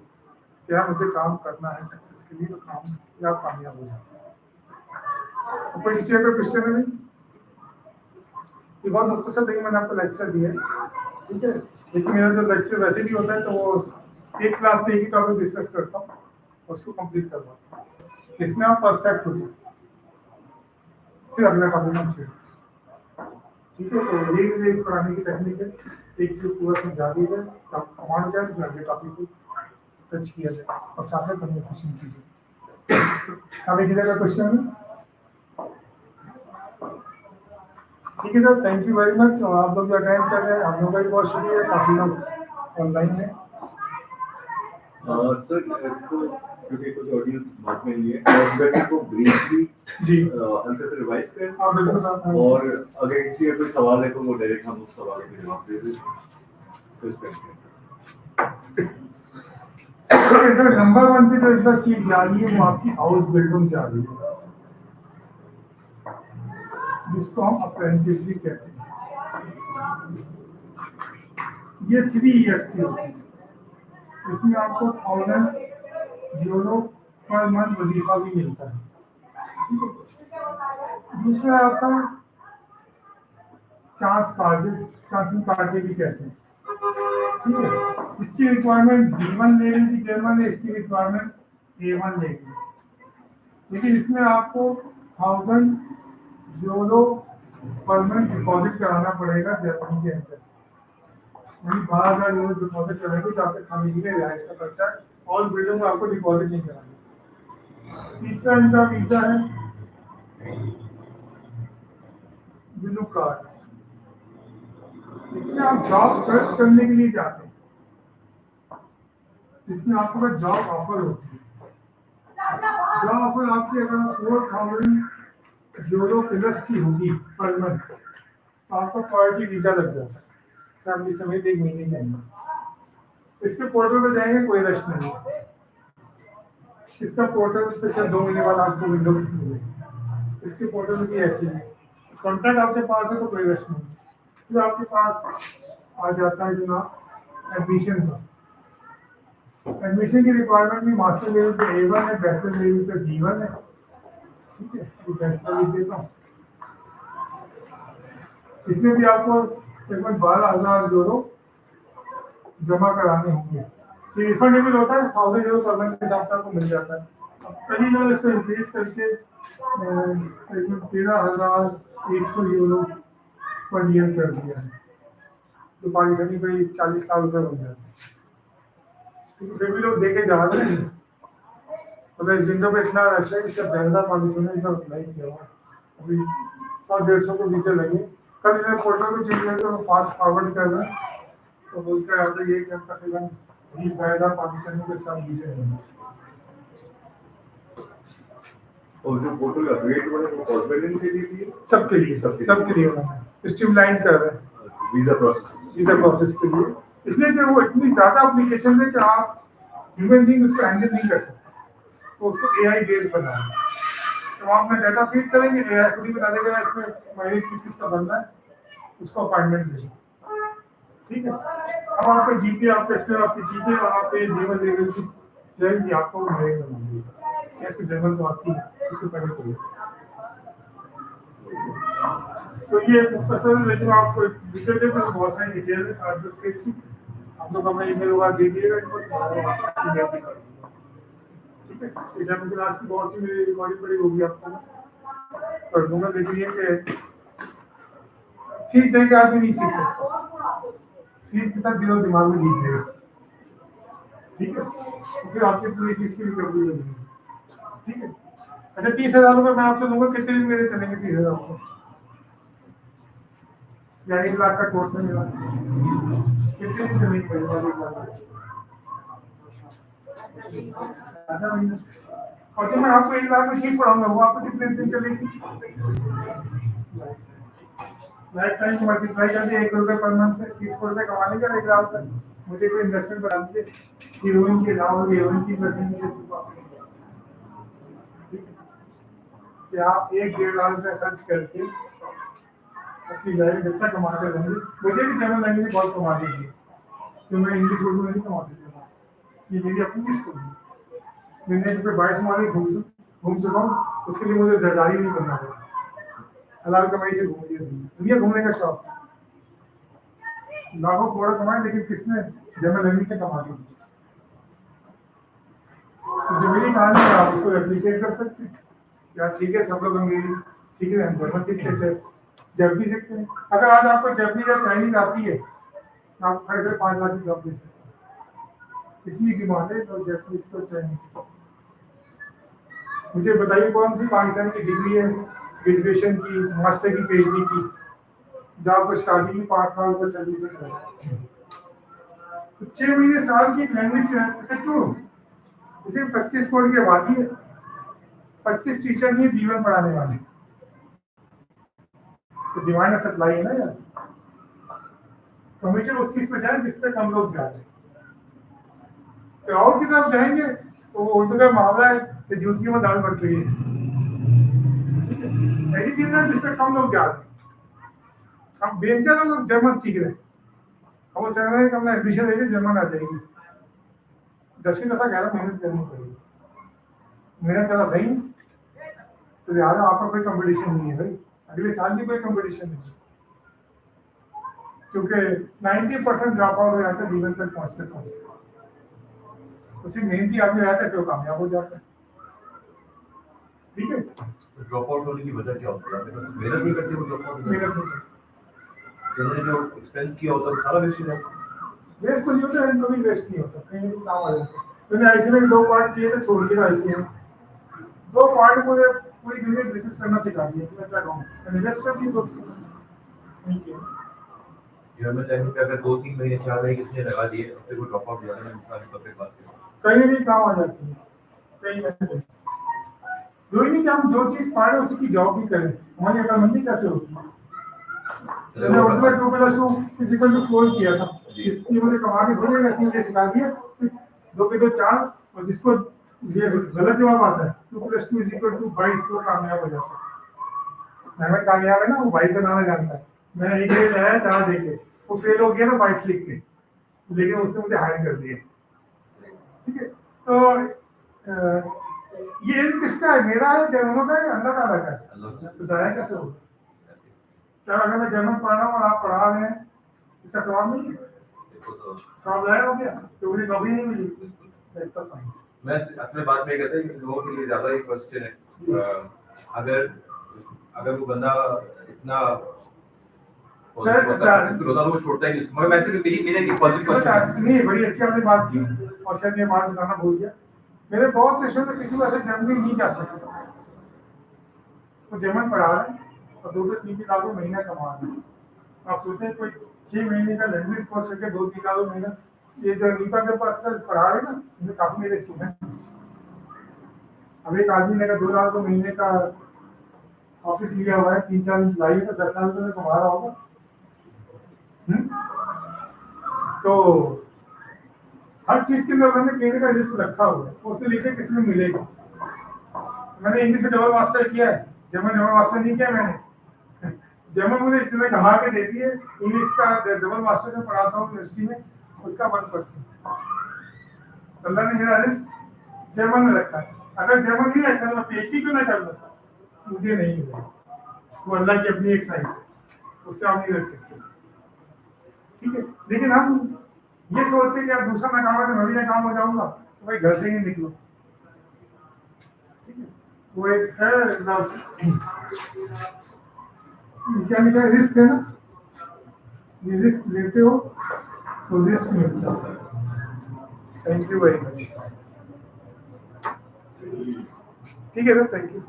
क्या मुझे काम करना है सक्सेस के लिए, तो काम या कामयाब हो जाता है। तो कोई किसी का क्वेश्चन है नहीं? ये बहुत मुख्तसर नहीं, मैंने आपको लेक्चर दिया है, ठीक है। लेकिन मेरा जो लेक्चर वैसे भी होता है तो वो एक क्लास में एक ही टॉपिक डिस्कस करता हूँ, उसको कंप्लीट करवाता हूँ, इसमें आप परफेक्ट हो जाए, फिर अगला टॉपिक हम छेड़ेंगे, ठीक है। तो ये एक पढ़ाने की टेक्निक है, एक चीज पूरा समझा दी जाए, कमांड जाए, फिर अगले टॉपिक को टच किया जाए और साथ में कन्वर्सेशन कीजिए। हमें किसी का क्वेश्चन है? ठीक है sir, thank you very much. और आप लोग जो अटेंड कर रहे हैं, आप लोगों का भी बहुत शुक्रिया, काफ़ी लोग ऑनलाइन है। सर इसको क्योंकि कुछ ऑडियंस बात में नहीं है, बेटर को ब्रीफली जी हल्का से रिवाइज करें, हाँ बिल्कुल सर। और अगर किसी का कोई सवाल है तो वो डायरेक्ट हम उस सवाल के जवाब दे दें, तो इस तो नंबर वन पे जो इस बार चीज जा रही है वो आपकी हाउस बिल्डिंग जा रही है, जिसको हम अप्रेंटिस भी कहते हैं। ये 3 इयर्स की होती है, इसमें आपको 1000 यूरो पर मंथ वजीफा भी मिलता है, ठीक है। दूसरा आपका चांस कार्ड भी कहते हैं, ठीक है। इसकी रिक्वायरमेंट B1 लेवल की जर्मन है, इसकी रिक्वायरमेंट A1 लेवल है, लेकिन इसमें आपको 1000 यूरो पर मंथ डिपॉजिट कराना पड़ेगा जर्मनी के अंदर, यानी 12,000 यूरो डिपॉजिट करेंगे तो आपके खाने पीने रिहाइश का खर्चा है, और बिल्डिंग में आपको डिपॉजिट नहीं कराना। तीसरा इनका वीजा है ब्लू कार्ड, इसमें आप जॉब सर्च करने के लिए जाते हैं, इसमें आपको जॉब ऑफर होती है, जॉब ऑफर आपकी अगर 4,000 यूरो प्लस की होगी पर मंथ तो आपका प्रायोरिटी वीजा लग जाता है फैमिली समेत 1 महीने के अंदर। इसके पोर्टल पे जाएंगे, कोई रश नहीं है, इसका पोर्टल स्पेशल 2 महीने बाद आपको विंडो मिलेगी, इसके पोर्टल में भी ऐसे ही कॉन्ट्रैक्ट आपके पास है तो कोई रश नहीं है। फिर आपके पास आ जाता है जनाब एडमिशन का। एडमिशन की रिक्वायरमेंट भी मास्टर लेवल पे A1 है, बैचलर लेवल पे B1 है, ठीक है। तो बैचलर लिख देता हूँ, इसमें भी आपको तकरीबन 12,000 यूरो जमा कराने होंगे। ये रिफंडेबल होता है, 1000 यूरो पर मंथ के हिसाब से आपको मिल जाता है। अब कई लोग इसको इंक्रीज करके तकरीबन 13,100 यूरो पर ईयर कर दिया है, तो पाकिस्तानी भाई 40 लाख रुपये बन जाते हैं, क्योंकि फिर भी लोग देके जा रहे हैं। मतलब इस विंडो पे इतना रश है कि सिर्फ 10,000 पाकिस्तानी इसका अप्लाई किया हुआ, अभी 100-150 को वीजा लगे कल इन्हें पोर्टल को चेंज करके फास्ट फॉरवर्ड कर रहे हैं, तो बोलकर आता ये कि तकरीबन 20,000 पाकिस्तानियों के साथ वीज़े नहीं हैं। और जो पोर्टल अपडेट वाले वो कॉर्पोरेट के लिए भी है, सबके लिए उन्होंने स्ट्रीमलाइन कर रहे हैं वीजा प्रोसेस के लिए। इसलिए कि वो इतनी ज़्यादा एप्लीकेशन है कि आप ह्यूमन बीइंग उसको हैंडल नहीं कर सकते, तो उसको एआई बेस्ड बनाना है। तो आप में डाटा फीड करेंगे, एआई खुद ही बता देगा इसमें महीने किसका बनना है, उसको अपॉइंटमेंट देंगे। ठीक है, अब आपका जीपी आपका इसमें आपकी चीज़ें और आपके जीवन लेवल की जाएगी, आपको महीने में मिलेगी। ऐसे जनरल तो आती है, उसको पहले करिए। तो ये मुख्तसर, लेकिन आपको डिटेल है तो बहुत सारी डिटेल है, 8-10 पेज की आप लोग हमें ईमेल वगैरह दे दिएगा, इनको ईमेल भी कर दूँगा। ठीक है, एग्जाम क्लास की बहुत सी मेरी रिकॉर्डिंग पड़ी होगी, आपको मैं कर दूंगा। लेकिन ये कि फीस देके आदमी नहीं सीख सकता, फीस के साथ दिलो दिमाग में लीजिएगा। ठीक है, तो फिर आपकी पूरी चीज़ की रिकवरी हो जाएगी। ठीक है, अच्छा 30,000 रुपये मैं आपसे लूँगा, कितने दिन मेरे चलेंगे 30,000 को? या 1 लाख का कोर्स है मेरा, कितने दिन से नहीं पड़ेगा 1 लाख? आधा महीना। और जो मैं आपको 1 लाख में चीज पढ़ाऊंगा वो आपको कितने दिन चलेगी? लाइफ टाइम को मल्टीप्लाई कर दिए 1 रुपये पर मंथ से 30 रुपये कमा लेंगे 1 लाख तक। मुझे कोई इन्वेस्टमेंट बना दीजिए, हीरोइन के नाम हीरोइन की इन्वेस्टमेंट कि आप 1-1.5 लाख रुपये खर्च करके अपनी लाइफ जितना कमाते रहेंगे। मुझे भी जनरल लैंग्वेज बहुत कमा देगी, तो मैं इंग्लिश उर्दू में नहीं कमा सकता, ये मेरी अपनी स्कूल है। मैंने 22 माले घूम चुका हूँ, उसके लिए मुझे जरदारी नहीं बनना पड़ा, हलाल कमाई से घूम लिया। दुनिया घूमने का शौक था, लाखों करोड़ कमाए, लेकिन किसने जनरल लैंग्वेज से कमा दी। तो जो मेरी कहानी है आप उसको रेप्लिकेट कर सकते हैं यार। ठीक है, सब लोग अंग्रेजी सीख रहे हैं, जर्मन सीखते हैं, जर्मनी सीखते हैं। अगर आज आपको जर्मनी या चाइनीज आती है तो आप खड़े खड़े 5 लाख की जॉब दे सकते हैं, इतनी डिमांड है तो जर्मनीज को चाइनीज को। मुझे बताइए कौन सी पाकिस्तान की डिग्री है ग्रेजुएशन की, मास्टर की, पीएचडी की, जहाँ आपको स्टार्टिंग में 5 साल का सर्विस है, 6 महीने साल की लैंग्वेज रहते क्यों? मुझे 25 करोड़ की आबादी है, 25 टीचर नहीं जीवन पढ़ाने वाले, तो डिमांड सप्लाई है ना यार। तो हमेशा उस चीज पे जाए जिस पे कम लोग जा रहे हैं। और की तरफ जाएंगे तो उर्दू का मुहावरा है कि जूतियों में दाल बट रही है, ऐसी चीज है जिस पे कम लोग जा रहे हैं। अब बेहतर लोग जर्मन सीख रहे हैं, अब वो समझ रहे हैं कि हमने एडमिशन ले ली जर्मन आ जाएगी। 10वीं दफा कह रहा मेहनत करनी पड़ेगी, मेहनत करना सही, तो लिहाजा आपका कोई कंपटीशन नहीं है भाई, अगले साल भी कोई कंपटीशन नहीं है, क्योंकि 90% ड्रॉप आउट हो जाता है जीवन तक पहुंचते पहुंचते। तो सिर्फ मेहनती आदमी रहता है तो कामयाब हो जाता है। ठीक है, ड्रॉप आउट होने की वजह क्या होती है? मेहनत नहीं करते वो ड्रॉप आउट, मेहनत नहीं उन्होंने जो एक्सपेंस किया होता है सारा वेस्ट हो जाता है। वेस्ट तो नहीं होता, कभी वेस्ट नहीं होता, कहीं भी काम आ जाता है। मैंने ऐसे में 2 पार्ट किए थे, छोड़ के ऐसे 2 पार्ट मुझे पूरी दुनिया बिजनेस करना सिखा दिया कि मैं क्या कहूँ, मैंने इन्वेस्ट कर दी दोस्तों नहीं किया। जर्मन लैंग्वेज पे अगर 2-3 महीने 4 महीने किसी ने लगा दिए फिर वो ड्रॉप आउट हो जाता है, इंसान की परफेक्ट बात है। कहीं भी काम आ जाती है, कहीं ना कहीं जरूरी नहीं कि हम जो चीज पढ़ रहे हैं उसी की जॉब भी करें। हमारी अकलमंदी कैसे होती है? मैंने उर्दू में 2+2 फिजिकल टू 4 किया था, ये मुझे कमा के थोड़ी ऐसे मुझे सिखा दिया 2 पे 2 4, और जिसको ये गलत जवाब आता है 2+2 = 22, वो कामयाब हो जाता है। मैं कामयाब है ना, वो 22 बनाना जानता है। मैं एक दिन आया 4 देके, वो फेल हो गया ना 22 लिख के, लेकिन उसने मुझे हायर कर दिया। ठीक है, तो ये इल्म किसका है? मेरा है, जर्मनों का है, अल्लाह ताला का है? तो जाया कैसे होगा? क्या अगर मैं जर्मन पढ़ रहा हूँ और आप पढ़ा रहे हैं, इसका सवाब नहीं है? सवाब जाया हो गया तो मुझे नौकरी नहीं मिली। मैं अपने बात में कहता हूँ लोगों के लिए ज्यादा एक क्वेश्चन है, अगर वो बंदा इतना वो छोड़ता ही नहीं, मगर वैसे मेरे पॉजिटिव क्वेश्चन नहीं, बड़ी अच्छी आपने बात की, और शायद ये बात बताना भूल गया। मेरे बहुत से स्टूडेंट किसी वजह से जर्मनी नहीं जा सकते, वो जर्मन पढ़ा रहे हैं और 2 से 3 लाख रुपये महीना कमा रहे हैं। आप सोचें कोई 6 महीने का लैंग्वेज कोर्स करके 2-3 लाख रुपये महीना, ये जो नीपा के पास अक्सर पढ़ा रहे हैं ना, इनमें काफी मेरे स्टूडेंट। अब एक आदमी ने 2 लाख रुपये महीने का ऑफिस लिया हुआ है, 3-4 इंच लाइए तो 10 लाख रुपये तो कमा रहा होगा। तो हर चीज के अंदर उन्होंने कहने का रिस्क रखा हुआ है, उसने लिखे किसमें मिलेगा। मैंने इंग्लिश में डबल मास्टर किया है, जर्मन डबल मास्टर नहीं किया मैंने। जर्मन मुझे इतने घमा के देती है, इंग्लिश का डबल मास्टर में पढ़ाता हूँ यूनिवर्सिटी में, उसका 1%। अल्लाह ने मेरा रिस्क जर्मन में रखा है। अगर जर्मन नहीं रखा तो मैं पीएचडी क्यों ना कर लेता, मुझे नहीं मिलेगा। वो अल्लाह की अपनी एक साइंस है, उससे आप नहीं रख सकते, ठीक है। लेकिन हम ये सोचते हैं कि यार दूसरा नाकाम है तो मैं भी नाकाम हो जाऊंगा, तो भाई घर से ही निकलो, ठीक है। वो एक है क्या लिखा है, रिस्क है ना, ये रिस्क लेते हो तो रिस्क मिलता है। थैंक यू वेरी मच, ठीक है सर, थैंक यू।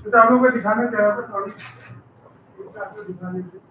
तो आप लोगों को दिखाना क्या है, सॉरी आपको दिखाने के लिए।